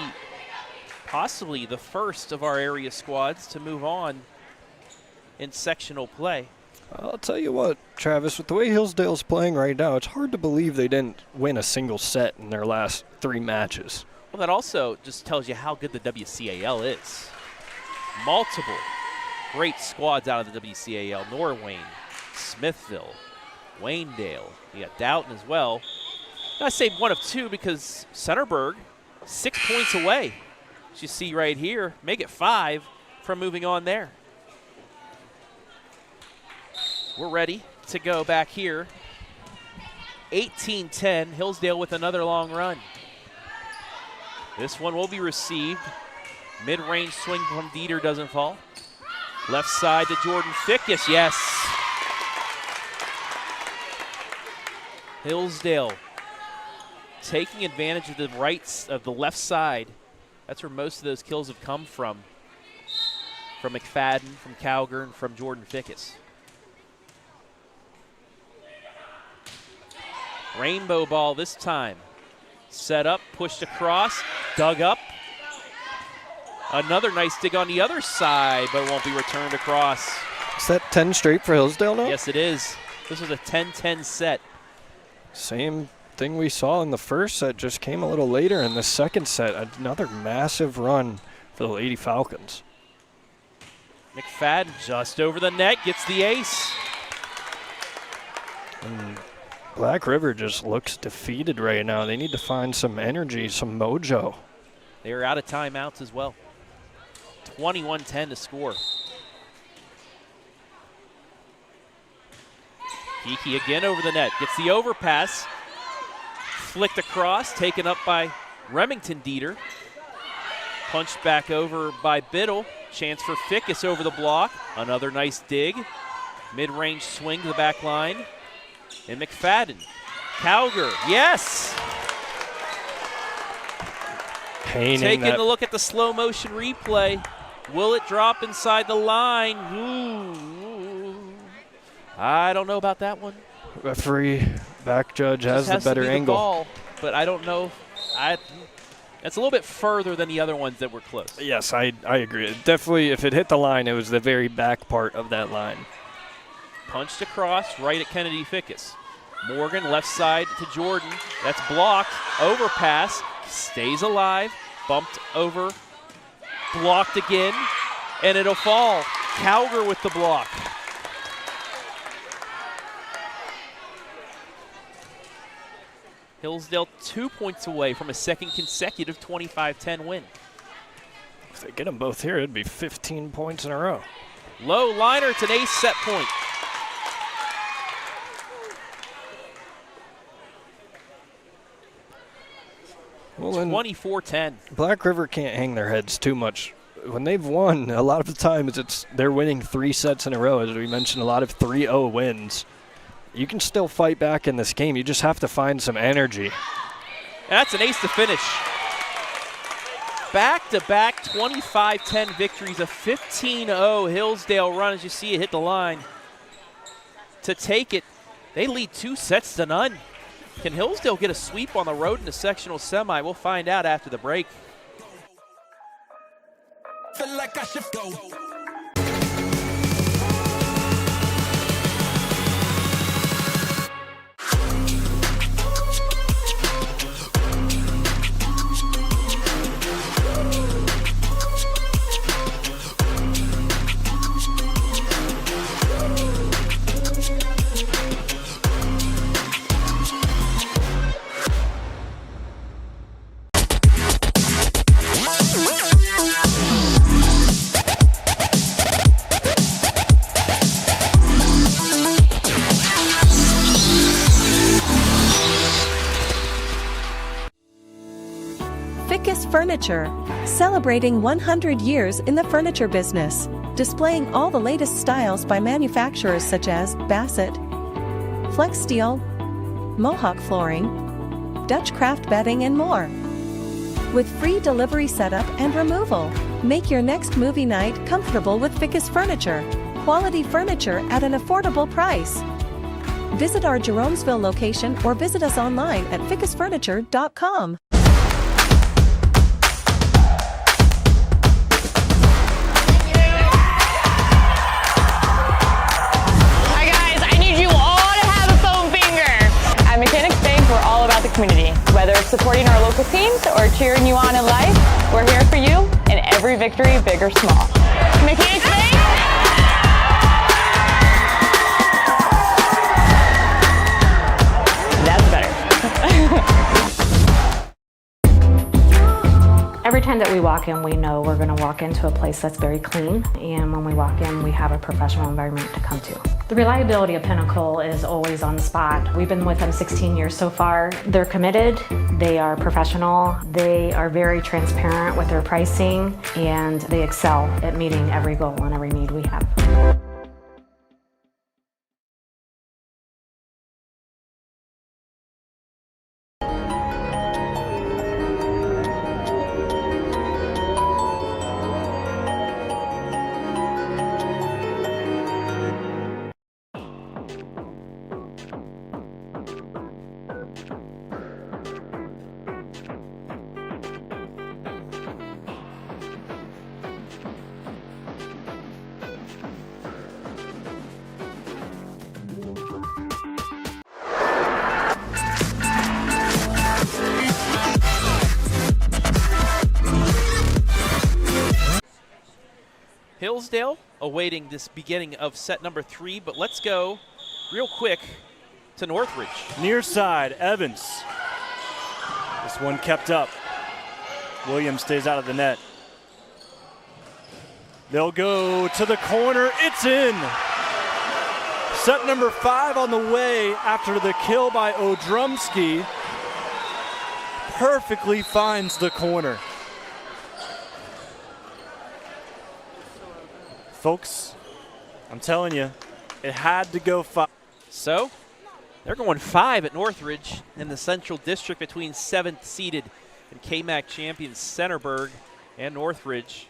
Speaker 1: possibly the first of our area squads to move on in sectional play?
Speaker 6: I'll tell you what, Travis, with the way Hillsdale's playing right now, it's hard to believe they didn't win a single set in their last 3 matches.
Speaker 1: Well, that also just tells you how good the WCAL is. Multiple great squads out of the WCAL. Norwayne, Smithville, Waynedale. You got Doughton as well. I say one of two because Centerburg, 6 points away. As you see right here, make it 5 from moving on there. We're ready to go back here. 18-10, Hillsdale with another long run. This one will be received. Mid-range swing from Dieter doesn't fall. Left side to Jordan Fickes, yes. Hillsdale taking advantage of the rights of the left side. That's where most of those kills have come from. From McFadden, from Cowger, and from Jordan Fickes. Rainbow ball this time. Set up, pushed across, dug up. Another nice dig on the other side, but won't be returned across.
Speaker 6: Is that 10 straight for Hillsdale now?
Speaker 1: Yes, it is. This was a 10-10 set.
Speaker 6: Same thing we saw in the first set, just came a little later in the second set. Another massive run for the Lady Falcons.
Speaker 1: McFadden just over the net, gets the ace.
Speaker 6: And Black River just looks defeated right now. They need to find some energy, some mojo.
Speaker 1: They are out of timeouts as well. 21-10 to score. Kiki again over the net, gets the overpass. Flicked across, taken up by Remington Dieter. Punched back over by Biddle. Chance for Fickes over the block. Another nice dig. Mid-range swing to the back line. And McFadden. Cowger, yes! Taking a look at the slow motion replay. Will it drop inside the line? Ooh. I don't know about that one.
Speaker 6: Referee, back judge has the better angle.
Speaker 1: Ball, but I don't know. It's a little bit further than the other ones that were close.
Speaker 6: Yes, I agree. Definitely, if it hit the line, it was the very back part of that line.
Speaker 1: Punched across, right at Kennedy Fickes. Morgan, left side to Jordan. That's blocked. Overpass. Stays alive. Bumped over. Blocked again. And it'll fall. Cowger with the block. Hillsdale 2 points away from a second consecutive 25-10 win.
Speaker 6: If they get them both here, it'd be 15 points in a row.
Speaker 1: Low liner, it's an ace set point.
Speaker 6: Well,
Speaker 1: 24-10.
Speaker 6: Black River can't hang their heads too much. When they've won, a lot of the times they're winning 3 sets in a row. As we mentioned, a lot of 3-0 wins. You can still fight back in this game. You just have to find some energy.
Speaker 1: That's an ace to finish. Back-to-back 25-10 victories, a 15-0 Hillsdale run as you see it hit the line. To take it, they lead 2 sets to none. Can Hillsdale get a sweep on the road in the sectional semi? We'll find out after the break.
Speaker 8: Feel like I should go.
Speaker 2: Fickes Furniture, celebrating 100 years in the furniture business, displaying all the latest styles by manufacturers such as Bassett, Flex Steel, Mohawk Flooring, Dutch Craft Bedding and more. With free delivery setup and removal, make your next movie night comfortable with Fickes Furniture, quality furniture at an affordable price. Visit our Jeromesville location or visit us online at fickesfurniture.com.
Speaker 3: Community. Whether it's supporting our local teams or cheering you on in life, we're here for you in every victory, big or small. Mechanics Bank! That's better.
Speaker 9: Every time that we walk in, we know we're going to walk into a place that's very clean, and when we walk in, we have a professional environment to come to. The reliability of Pinnacle is always on the spot. We've been with them 16 years so far. They're committed, they are professional, they are very transparent with their pricing, and they excel at meeting every goal and every need we have.
Speaker 1: Hillsdale awaiting this beginning of set number 3, but let's go real quick to Northridge.
Speaker 10: Near side, Evans. This one kept up. Williams stays out of the net. They'll go to the corner. It's in. Set number 5 on the way after the kill by Odrumsky. Perfectly finds the corner. Folks, I'm telling you, it had to go 5.
Speaker 1: So, they're going 5 at Northridge in the Central District between 7th seeded and KMAC champions Centerburg and Northridge.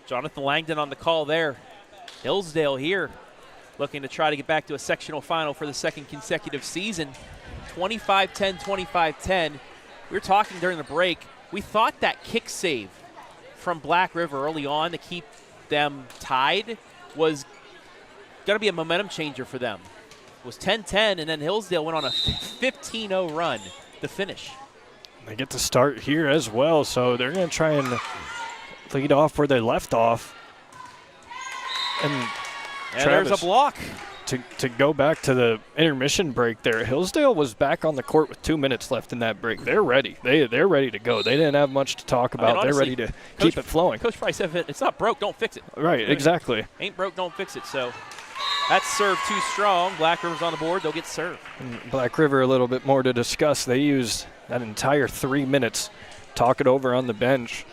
Speaker 1: Jonathan Langdon on the call there. Hillsdale here looking to try to get back to a sectional final for the 2nd consecutive season. 25-10, 25-10. We were talking during the break. We thought that kick save from Black River early on to keep them tied was going to be a momentum changer for them. It was 10-10, and then Hillsdale went on a 15-0 run to finish.
Speaker 6: They get to start here as well, so they're going to try and lead off where they left off. And
Speaker 1: there's a block.
Speaker 6: to go back to the intermission break there, Hillsdale was back on the court with 2 minutes left in that break. They're ready. They're ready to go. They didn't have much to talk about.
Speaker 1: Honestly,
Speaker 6: they're ready to keep it flowing.
Speaker 1: Coach Price said, it's not broke, don't fix it.
Speaker 6: Right, exactly.
Speaker 1: Ain't broke, don't fix it. So that's served too strong. Black River's on the board. They'll get served.
Speaker 6: And Black River, a little bit more to discuss. They used that entire 3 minutes, talk it over on the bench,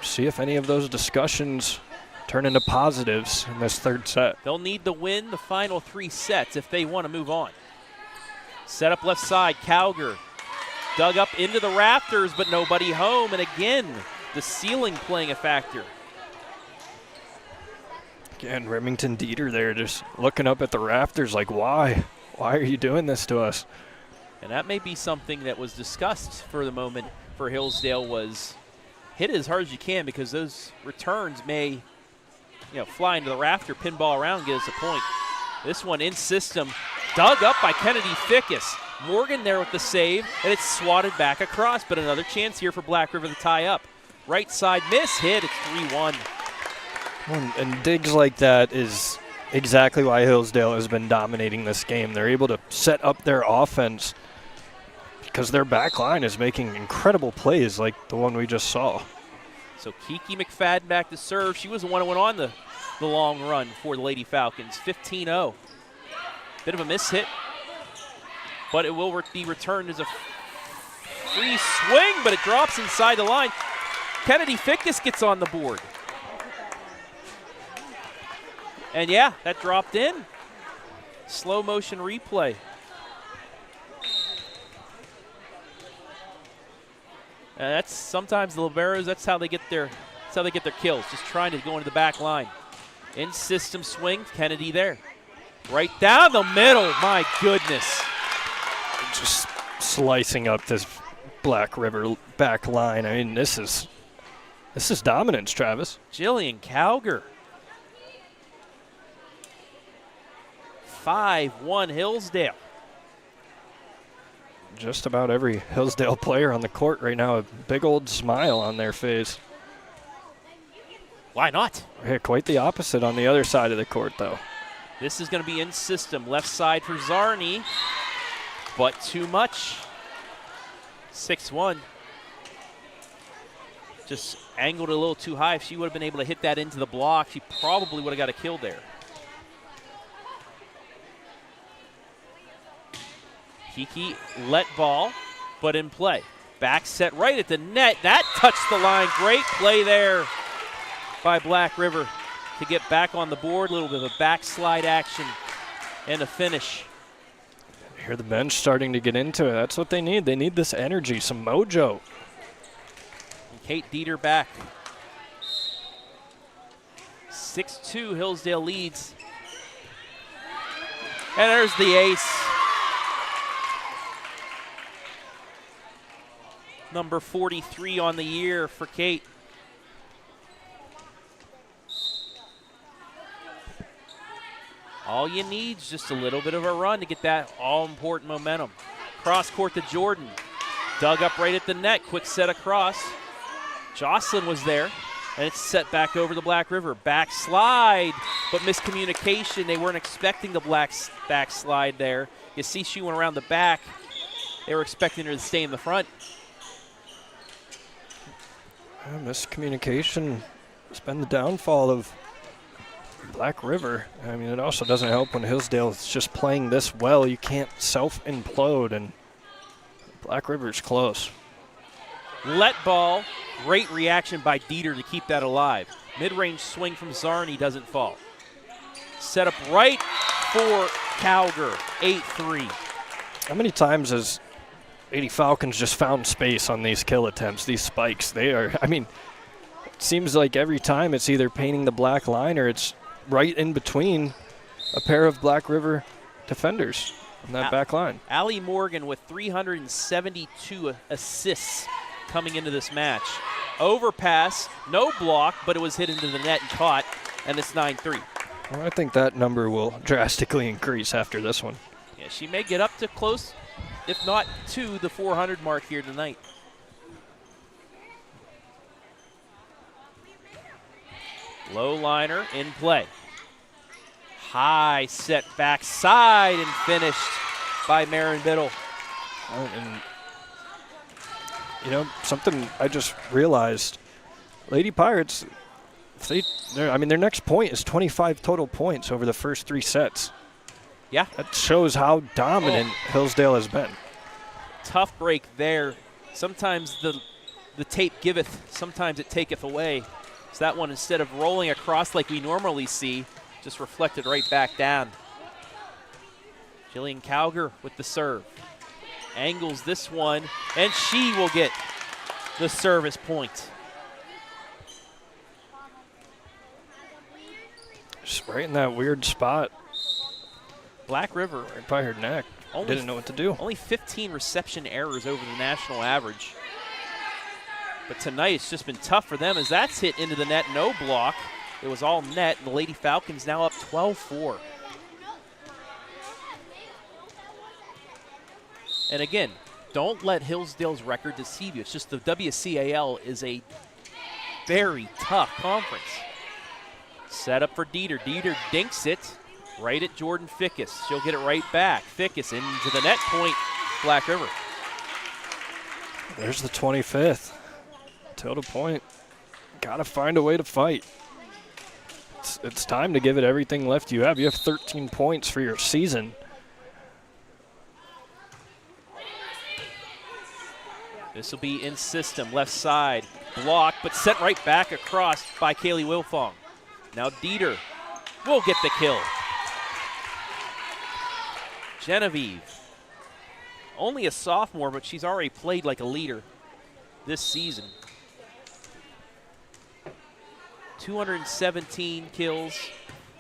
Speaker 6: see if any of those discussions turn into positives in this third set.
Speaker 1: They'll need to win the final 3 sets if they want to move on. Set up left side, Cowger dug up into the rafters, but nobody home. And again, the ceiling playing a factor.
Speaker 6: Again, Remington Dieter there just looking up at the rafters like, why? Why are you doing this to us?
Speaker 1: And that may be something that was discussed for the moment for Hillsdale, was hit it as hard as you can, because those returns may fly into the rafter, pinball around, get us a point. This one in system, dug up by Kennedy Fickes. Morgan there with the save, and it's swatted back across, but another chance here for Black River to tie up. Right side miss, hit, it's 3-1.
Speaker 6: And digs like that is exactly why Hillsdale has been dominating this game. They're able to set up their offense because their back line is making incredible plays like the one we just saw.
Speaker 1: So Kiki McFadden back to serve. She was the one who went on the long run for the Lady Falcons. 15-0. Bit of a miss hit, but it will be returned as a free swing, but it drops inside the line. Kennedy Fickes gets on the board. And yeah, that dropped in. Slow motion replay. That's sometimes the liberos. That's how they get their kills. Just trying to go into the back line. In system swing, Kennedy there, right down the middle. My goodness,
Speaker 6: just slicing up this Black River back line. I mean, this is dominance, Travis.
Speaker 1: Jillian Cowger. 5-1 Hillsdale.
Speaker 6: Just about every Hillsdale player on the court right now, a big old smile on their face.
Speaker 1: Why not?
Speaker 6: Yeah, quite the opposite on the other side of the court, though.
Speaker 1: This is going to be in system. Left side for Zarni, but too much. 6-1. Just angled a little too high. If she would have been able to hit that into the block, she probably would have got a kill there. Kiki let ball, but in play. Back set right at the net. That touched the line. Great play there by Black River to get back on the board. A little bit of a backslide action and a finish.
Speaker 6: Hear the bench starting to get into it. That's what they need. They need this energy, some mojo.
Speaker 1: And Kate Dieter back. 6-2, Hillsdale leads. And there's the ace. Number 43 on the year for Kate. All you need is just a little bit of a run to get that all-important momentum. Cross court to Jordan. Dug up right at the net. Quick set across. Jocelyn was there. And it's set back over the Black River. Backslide, but miscommunication. They weren't expecting the backslide there. You see she went around the back. They were expecting her to stay in the front.
Speaker 6: Miscommunication has been the downfall of Black River. I mean, it also doesn't help when Hillsdale is just playing this well. You can't self-implode, and Black River's close.
Speaker 1: Let ball. Great reaction by Dieter to keep that alive. Mid-range swing from Zarni doesn't fall. Set up right for Cowger. 8-3.
Speaker 6: How many times has Lady Falcons just found space on these kill attempts, these spikes? They are, I mean, it seems like every time it's either painting the black line or it's right in between a pair of Black River defenders on that back line. Allie
Speaker 1: Morgan with 372 assists coming into this match. Overpass, no block, but it was hit into the net and caught, and it's 9-3.
Speaker 6: Well, I think that number will drastically increase after this one.
Speaker 1: Yeah, she may get up to close, if not to the 400 mark here tonight. Low liner in play. High set backside and finished by Marin Biddle.
Speaker 6: And, you know, something I just realized, Lady Pirates, their next point is 25 total points over the first 3 sets.
Speaker 1: Yeah.
Speaker 6: That shows how dominant Hillsdale has been.
Speaker 1: Tough break there. Sometimes the tape giveth, sometimes it taketh away. So that one, instead of rolling across like we normally see, just reflected right back down. Jillian Cowger with the serve. Angles this one, and she will get the service point.
Speaker 6: Just right in that weird spot.
Speaker 1: Black River.
Speaker 6: Right by her neck. Didn't know what to do.
Speaker 1: Only 15 reception errors over the national average. But tonight it's just been tough for them as that's hit into the net, no block. It was all net, and the Lady Falcons now up 12-4. And again, don't let Hillsdale's record deceive you. It's just the WCAL is a very tough conference. Set up for Dieter. Dieter dinks it right at Jordan Fickes. She'll get it right back. Fickes into the net point, Black River.
Speaker 6: There's the 25th. Total point. Got to find a way to fight. It's time to give it everything left you have. You have 13 points for your season.
Speaker 1: This will be in system, left side, blocked, but sent right back across by Kaylee Wilfong. Now Dieter will get the kill. Jenevieve, only a sophomore, but she's already played like a leader this season. 217 kills,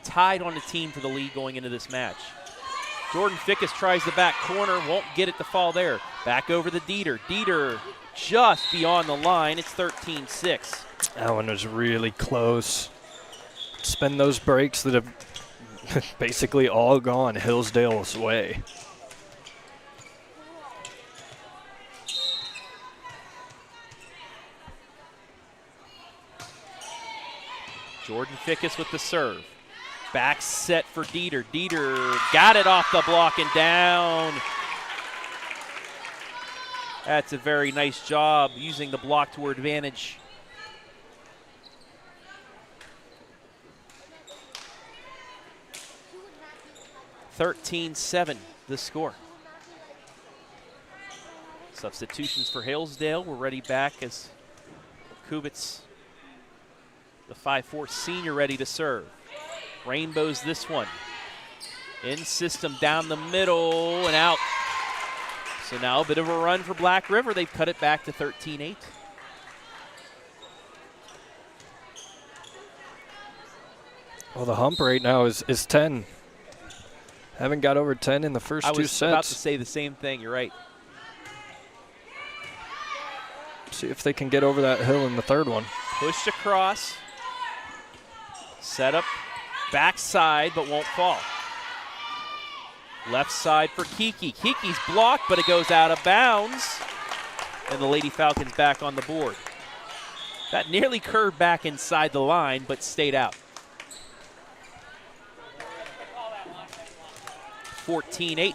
Speaker 1: tied on the team for the lead going into this match. Jordan Fickes tries the back corner, won't get it to fall there. Back over the Dieter. Dieter just beyond the line. It's 13-6.
Speaker 6: That one was really close. Spend those breaks that have basically all gone Hillsdale's way.
Speaker 1: Jordan Fickes with the serve. Back set for Dieter. Dieter got it off the block and down. That's a very nice job using the block to her advantage. (13-7) the score. Substitutions for Hillsdale. We're ready back as Kubitz, the 5'4" senior, ready to serve. Rainbows this one. In system down the middle and out. So now a bit of a run for Black River. They've cut it back to 13-8.
Speaker 6: Well, the hump right now is 10. Haven't got over 10 in the first 2 sets.
Speaker 1: I was about to say the same thing. You're right.
Speaker 6: See if they can get over that hill in the third one.
Speaker 1: Pushed across. Set up. Backside, but won't fall. Left side for Kiki. Kiki's blocked, but it goes out of bounds. And the Lady Falcons back on the board. That nearly curved back inside the line, but stayed out. 14-8.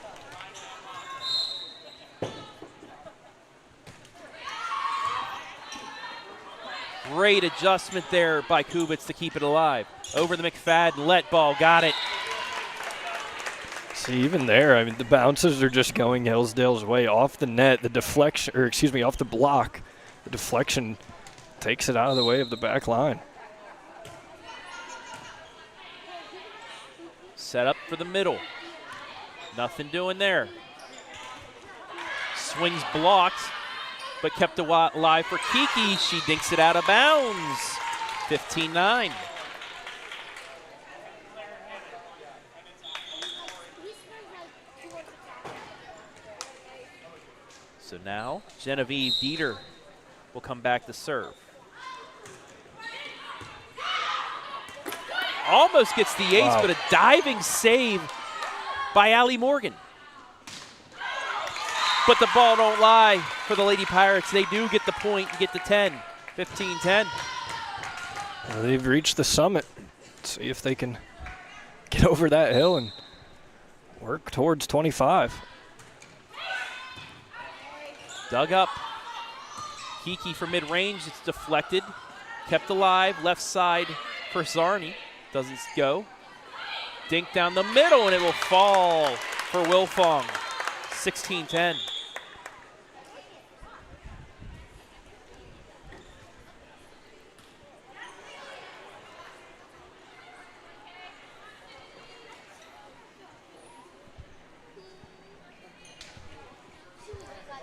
Speaker 1: Great adjustment there by Kubitz to keep it alive. Over the McFadden, let ball, got it.
Speaker 6: See, even there, I mean, the bounces are just going Hillsdale's way. Off the net, the deflection, or excuse me, off the block, the deflection takes it out of the way of the back line.
Speaker 1: Set up for the middle. Nothing doing there. Swings blocked, but kept alive for Kiki. She dinks it out of bounds. 15-9. So now Jenevieve Dieter will come back to serve. Almost gets the ace, but a diving save by Allie Morgan. But the ball don't lie for the Lady Pirates. They do get the point and get to 10. 15-10.
Speaker 6: They've reached the summit. Let's see if they can get over that hill and work towards 25.
Speaker 1: Dug up. Kiki for mid-range. It's deflected. Kept alive. Left side for Zarni. Doesn't go. Dink down the middle, and it will fall for Wilfong. 16-10.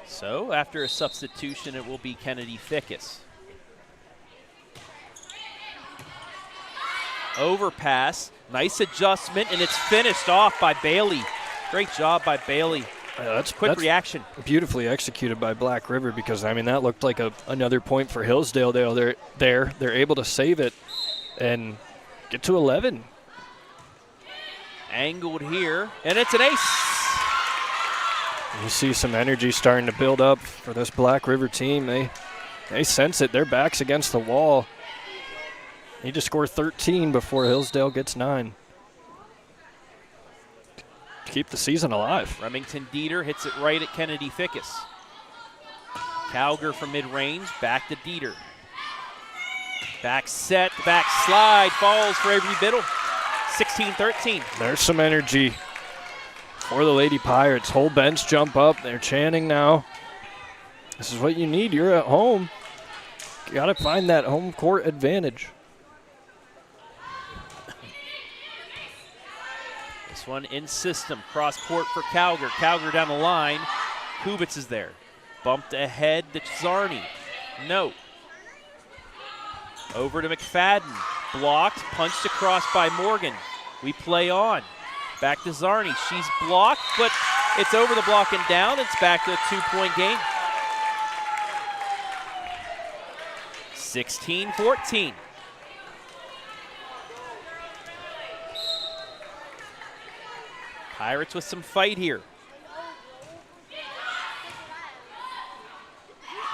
Speaker 1: So after a substitution, it will be Kennedy Fickes. Overpass, nice adjustment, and it's finished off by Bailey. Great job by Bailey. That's reaction.
Speaker 6: Beautifully executed by Black River, because, I mean, that looked like another point for Hillsdale. They're able to save it and get to 11.
Speaker 1: Angled here, and it's an ace.
Speaker 6: You see some energy starting to build up for this Black River team. They sense it. Their back's against the wall. Need to score 13 before Hillsdale gets 9. To keep the season alive.
Speaker 1: Remington Dieter hits it right at Kennedy Fickes. Cowger from mid-range, back to Dieter. Back set, back slide, falls for Avery Biddle. 16-13.
Speaker 6: There's some energy for the Lady Pirates. Whole bench jump up. They're chanting now. This is what you need. You're at home. You got to find that home court advantage.
Speaker 1: This one in system. Cross court for Cowger. Cowger down the line. Kubitz is there. Bumped ahead to Zarni. No. Over to McFadden. Blocked. Punched across by Morgan. We play on. Back to Zarni. She's blocked, but it's over the block and down. It's back to a 2-point game. 16-14. Pirates with some fight here.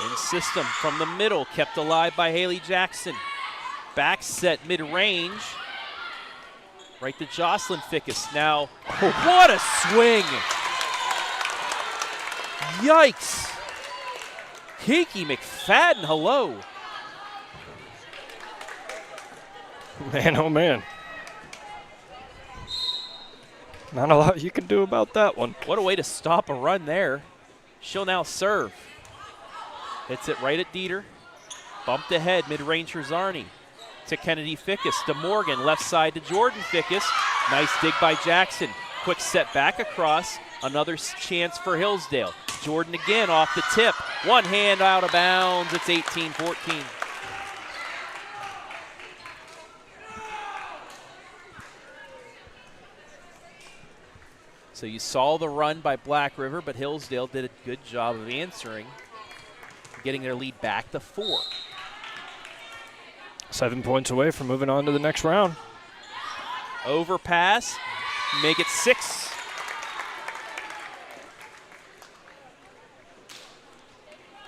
Speaker 1: In system from the middle, kept alive by Haley Jackson. Back set mid-range. Right to Jocelyn Fickes. Now, what a swing! Yikes! Kiki McFadden, hello.
Speaker 6: Man, oh man. Not a lot you can do about that one.
Speaker 1: What a way to stop a run there. She'll now serve. Hits it right at Dieter. Bumped ahead, mid-range for Zarni. To Kennedy Fickes, to Morgan, left side to Jordan Fickes. Nice dig by Jackson. Quick set back across. Another chance for Hillsdale. Jordan again off the tip. One hand out of bounds. It's 18-14. So you saw the run by Black River, but Hillsdale did a good job of answering, getting their lead back to 4.
Speaker 6: 7 points away from moving on to the next round.
Speaker 1: Overpass, make it 6.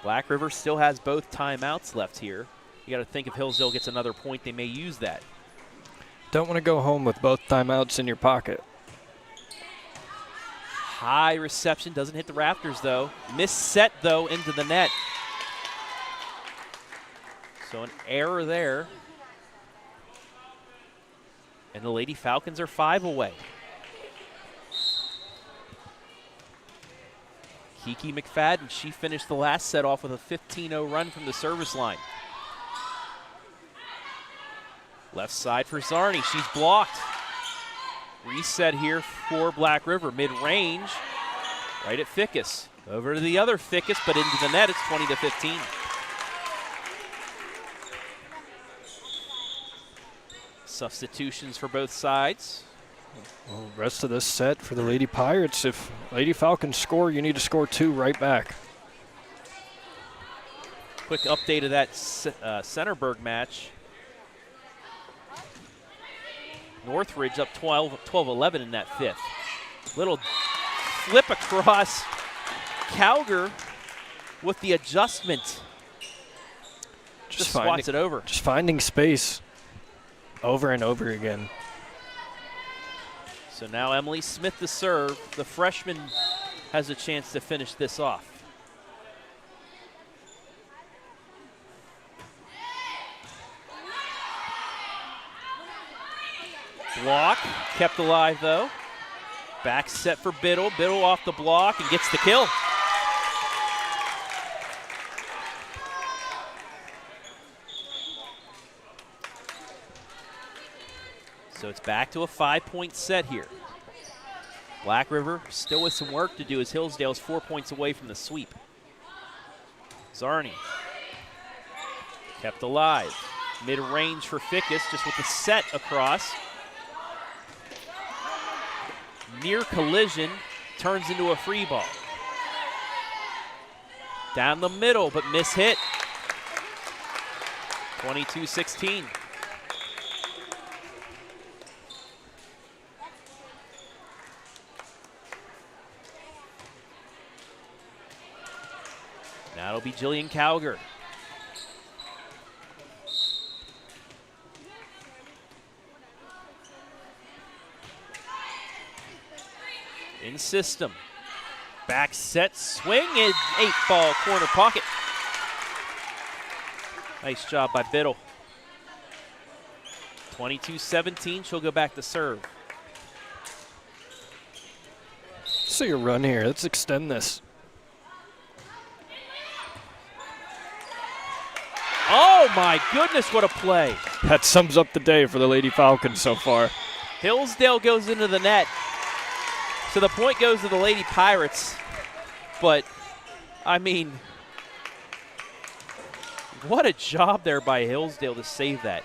Speaker 1: Black River still has both timeouts left here. You got to think if Hillsdale gets another point, they may use that.
Speaker 6: Don't want to go home with both timeouts in your pocket.
Speaker 1: High reception, doesn't hit the rafters though. Missed set though into the net. So an error there. And the Lady Falcons are 5 away. Kiki McFadden, she finished the last set off with a 15-0 run from the service line. Left side for Zarni, she's blocked. Reset here for Black River, mid-range, right at Fickes. Over to the other Fickes, but into the net, it's 20-15. Substitutions for both sides.
Speaker 6: Well, rest of this set for the Lady Pirates. If Lady Falcons score, you need to score 2 right back.
Speaker 1: Quick update of that Centerburg match. Northridge up 12-11 in that 5th. Little flip across. Cowger with the adjustment. Just swats it over.
Speaker 6: Just finding space over and over again.
Speaker 1: So now Emily Smith to serve. The freshman has a chance to finish this off. Block, kept alive though. Back set for Biddle. Biddle off the block and gets the kill. So it's back to a 5-point set here. Black River still with some work to do as Hillsdale's 4 points away from the sweep. Zarni kept alive. Mid-range for Fickes, just with the set across. Near collision, turns into a free ball. Down the middle, but miss-hit. 22-16. Now it'll be Jillian Cowger. In system. Back set, swing, and 8-ball corner pocket. Nice job by Biddle. 22-17, she'll go back to serve.
Speaker 6: See a run here, let's extend this.
Speaker 1: Oh my goodness, what a play.
Speaker 6: That sums up the day for the Lady Falcons so far.
Speaker 1: Hillsdale goes into the net. So the point goes to the Lady Pirates. But, I mean, what a job there by Hillsdale to save that.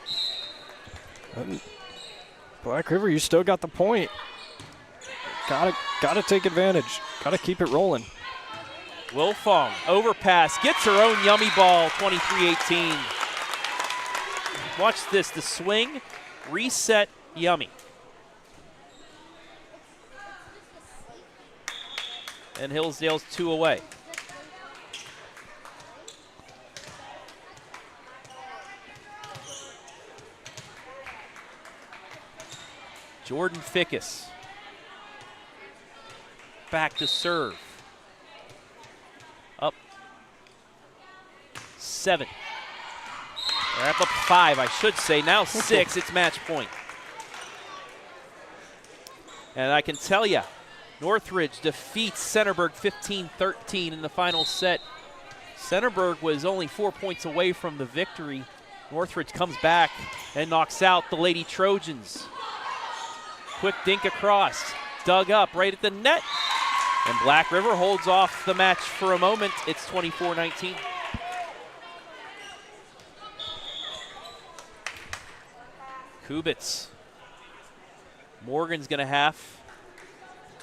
Speaker 6: Black River, you still got the point. Gotta take advantage. Gotta keep it rolling.
Speaker 1: Wilfong, overpass, gets her own yummy ball, 23-18. Watch this, the swing, reset, yummy. And Hillsdale's 2 away. Jordan Fickes. Back to serve. Up 7. They're up 5, I should say. Now 6, it's match point. And I can tell you, Northridge defeats Centerburg 15-13 in the final set. Centerburg was only 4 points away from the victory. Northridge comes back and knocks out the Lady Trojans. Quick dink across, dug up right at the net. And Black River holds off the match for a moment. It's 24-19. Kubitz. Morgan's going to have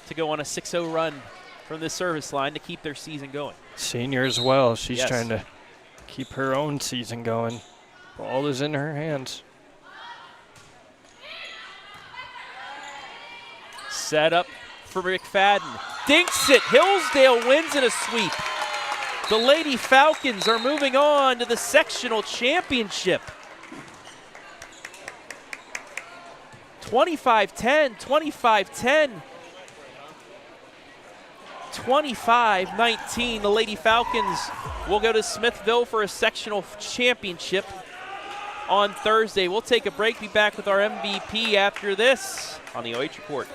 Speaker 1: to go on a 6-0 run from the service line to keep their season going.
Speaker 6: Senior as well. She's trying to keep her own season going. Ball is in her hands.
Speaker 1: Set up for McFadden. Dinks it. Hillsdale wins in a sweep. The Lady Falcons are moving on to the sectional championship. 25-10, 25-10. 25-19, the Lady Falcons will go to Smithville for a sectional championship on Thursday. We'll take a break, be back with our MVP after this on the OH Report.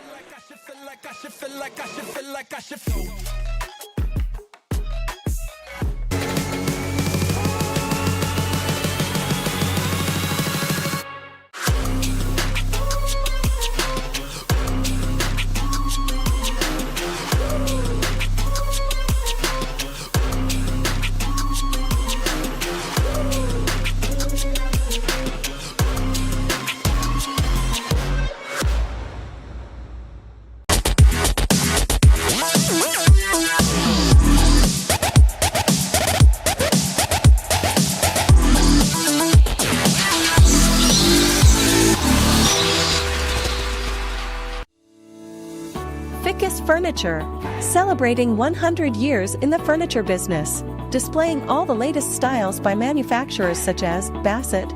Speaker 2: Fickes Furniture, celebrating 100 years in the furniture business, displaying all the latest styles by manufacturers such as Bassett,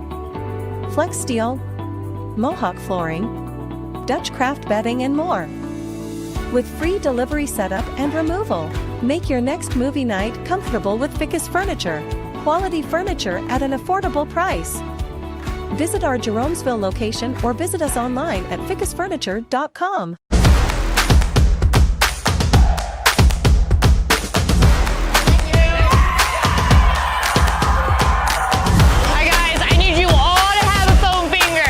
Speaker 2: Flex Steel, Mohawk Flooring, Dutch craft bedding and more. With free delivery setup and removal, make your next movie night comfortable with Fickes Furniture. Quality furniture at an affordable price. Visit our Jeromesville location or visit us online at fickesfurniture.com.
Speaker 3: Hi guys, I need you all to have a foam finger.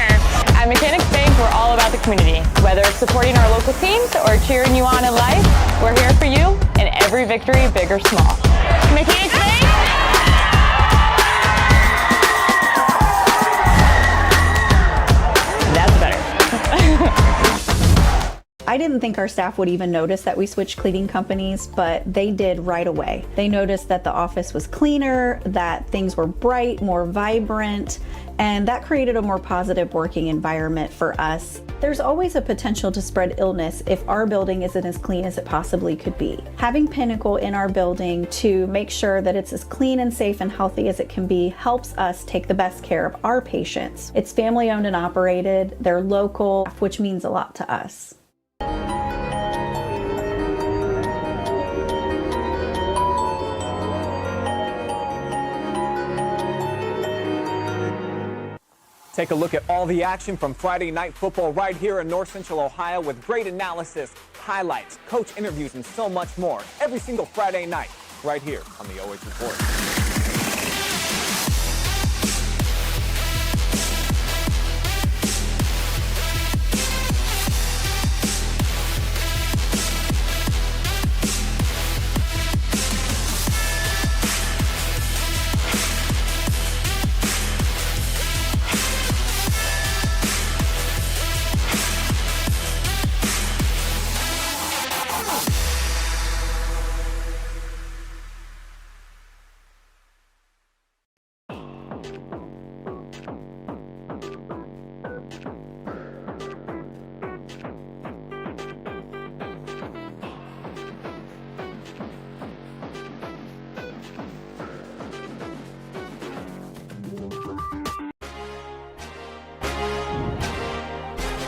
Speaker 3: At Mechanics Bank, we're all about the community. Whether it's supporting our local teams or cheering you on in life, we're here for you in every victory, big or small. Mechanics Bank. That's better.
Speaker 4: I didn't think our staff would even notice that we switched cleaning companies, but they did right away. They noticed that the office was cleaner, that things were bright, more vibrant, and that created a more positive working environment for us. There's always a potential to spread illness if our building isn't as clean as it possibly could be. Having Pinnacle in our building to make sure that it's as clean and safe and healthy as it can be helps us take the best care of our patients. It's family owned and operated, they're local, which means a lot to us.
Speaker 5: Take a look at all the action from Friday night football right here in North Central Ohio with great analysis, highlights, coach interviews, and so much more every single Friday night right here on the OH Report.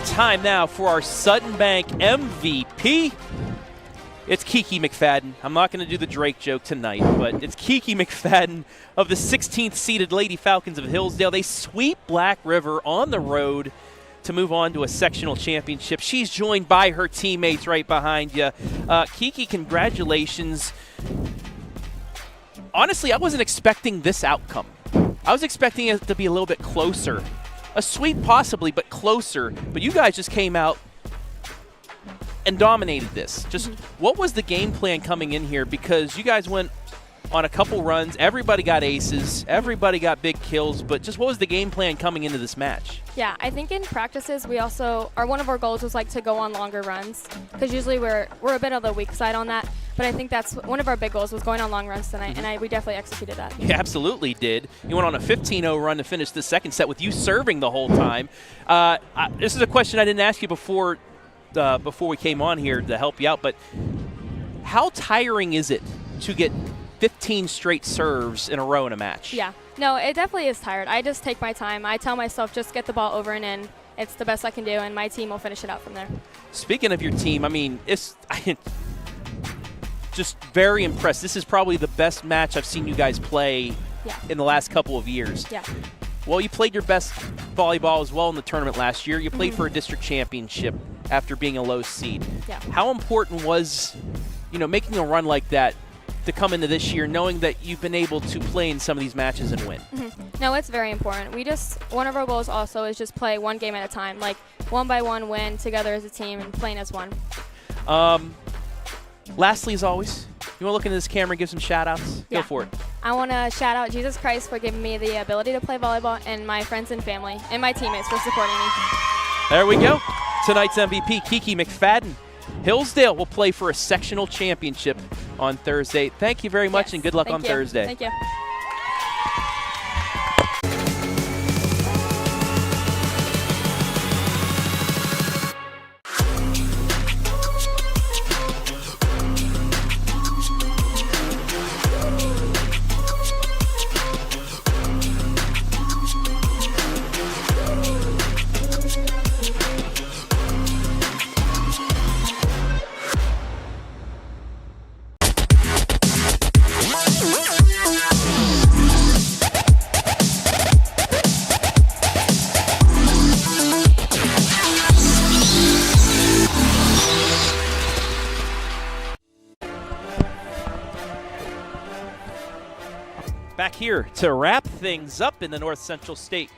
Speaker 1: Time now for our Sutton Bank MVP. It's Kiki McFadden. I'm not going to do the Drake joke tonight, but it's Kiki McFadden of the 16th seeded Lady Falcons of Hillsdale. They sweep Black River on the road to move on to a sectional championship. She's joined by her teammates right behind you. Kiki, congratulations. Honestly, I wasn't expecting this outcome. I was expecting it to be a little bit closer. A sweep possibly, but closer. But you guys just came out and dominated this. Just what was the game plan coming in here? Because you guys went on a couple runs. Everybody got aces. Everybody got big kills. But just what was the game plan coming into this match?
Speaker 11: Yeah, I think in practices we also one of our goals was like to go on longer runs because usually we're a bit on the weak side on that. But I think that's one of our big goals was going on long runs tonight, and we definitely executed that.
Speaker 1: You absolutely did. You went on a 15-0 run to finish the second set with you serving the whole time. This is a question I didn't ask you before we came on here to help you out, but how tiring is it to get 15 straight serves in a row in a match?
Speaker 11: Yeah. No, it definitely is tired. I just take my time. I tell myself just get the ball over and in. It's the best I can do, and my team will finish it out from there.
Speaker 1: Speaking of your team, I mean, it's just very impressed. This is probably the best match I've seen you guys play in the last couple of years.
Speaker 11: Yeah.
Speaker 1: Well, you played your best volleyball as well in the tournament last year. You played for a district championship after being a low seed.
Speaker 11: Yeah.
Speaker 1: How important was, making a run like that to come into this year, knowing that you've been able to play in some of these matches and win?
Speaker 11: No, it's very important. One of our goals also is just play one game at a time, like one by one win together as a team and playing as one.
Speaker 1: Lastly, as always, you want to look into this camera and give some shout-outs?
Speaker 11: Yeah.
Speaker 1: Go for it.
Speaker 11: I want to shout out Jesus Christ for giving me the ability to play volleyball and my friends and family and my teammates for supporting me.
Speaker 1: There we go. Tonight's MVP, Kiki McFadden. Hillsdale will play for a sectional championship on Thursday. Thank you very much, and good luck on Thursday.
Speaker 11: Thank you.
Speaker 1: Back here to wrap things up in the North Central State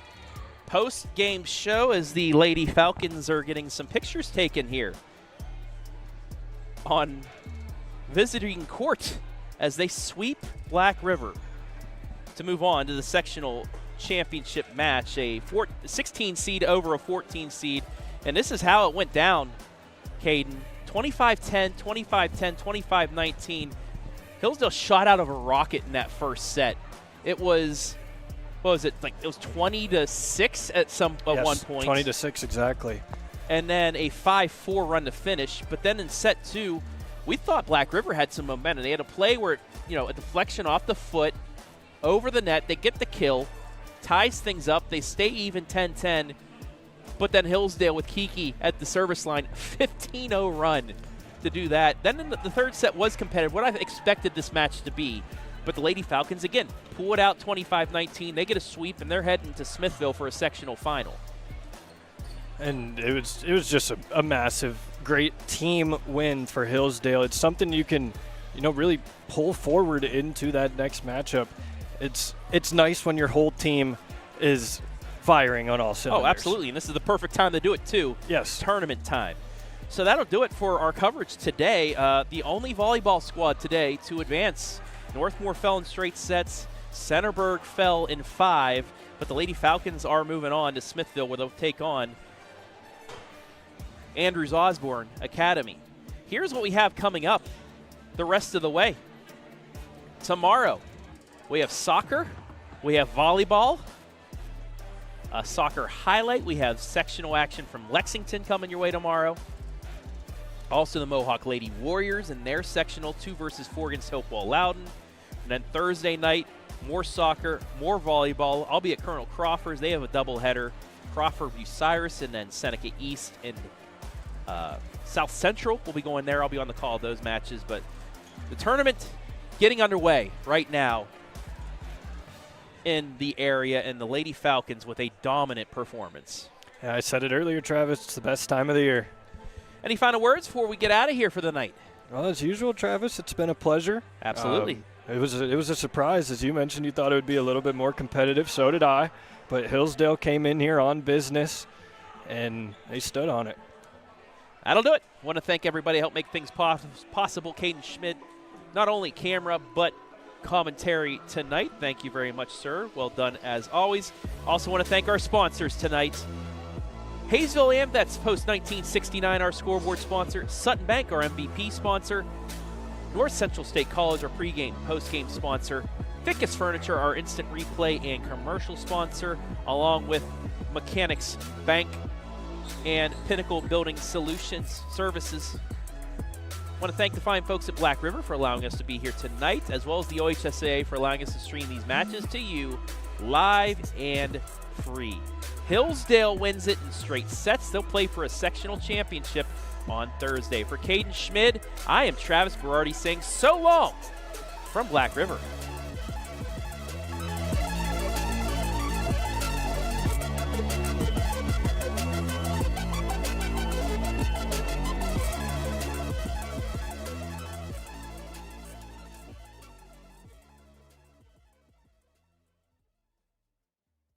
Speaker 1: post-game show as the Lady Falcons are getting some pictures taken here on visiting court as they sweep Black River to move on to the sectional championship match, a 16 seed over a 14 seed. And this is how it went down, Caden. 25-10, 25-10, 25-19. Hillsdale shot out of a rocket in that first set. It was, what was it, like it was 20-6 at one point.
Speaker 6: 20-6, exactly.
Speaker 1: And then a 5-4 run to finish. But then in set 2, we thought Black River had some momentum. They had a play where, a deflection off the foot, over the net, they get the kill, ties things up, they stay even 10-10. But then Hillsdale with Kiki at the service line, 15-0 run to do that. Then in the third set was competitive, what I expected this match to be. But the Lady Falcons, again, pull it out 25-19. They get a sweep, and they're heading to Smithville for a sectional final.
Speaker 6: And it was just a massive, great team win for Hillsdale. It's something you can, really pull forward into that next matchup. It's nice when your whole team is firing on all cylinders.
Speaker 1: Oh, absolutely, and this is the perfect time to do it, too.
Speaker 6: Yes.
Speaker 1: Tournament time. So that'll do it for our coverage today. The only volleyball squad today to advance. Northmore fell in straight sets. Centerburg fell in 5. But the Lady Falcons are moving on to Smithville where they'll take on Andrews Osborne Academy. Here's what we have coming up the rest of the way. Tomorrow, we have soccer. We have volleyball. A soccer highlight. We have sectional action from Lexington coming your way tomorrow. Also the Mohawk Lady Warriors in their sectional 2 versus 4 against Hopewell Loudon. And then Thursday night, more soccer, more volleyball. I'll be at Colonel Crawford's. They have a doubleheader. Crawford Bucyrus and then Seneca East and South Central will be going there. I'll be on the call of those matches. But the tournament getting underway right now in the area, and the Lady Falcons with a dominant performance.
Speaker 6: Yeah, I said it earlier, Travis. It's the best time of the year.
Speaker 1: Any final words before we get out of here for the night?
Speaker 6: Well, as usual, Travis, it's been a pleasure.
Speaker 1: Absolutely.
Speaker 6: It was a surprise. As you mentioned, you thought it would be a little bit more competitive. So did I. But Hillsdale came in here on business, and they stood on it.
Speaker 1: That'll do it. I want to thank everybody who helped make things possible. Caden Schmidt, not only camera, but commentary tonight. Thank you very much, sir. Well done as always. Also want to thank our sponsors tonight. Hayesville AMVETS post-1969, our scoreboard sponsor. Sutton Bank, our MVP sponsor. North Central State College, our pregame, postgame sponsor. Fickes Furniture, our instant replay and commercial sponsor, along with Mechanics Bank and Pinnacle Building Solutions Services. I want to thank the fine folks at Black River for allowing us to be here tonight, as well as the OHSAA for allowing us to stream these matches to you live and free. Hillsdale wins it in straight sets. They'll play for a sectional championship on Thursday. For Caden Schmid, I am Travis Berardi saying so long from Black River.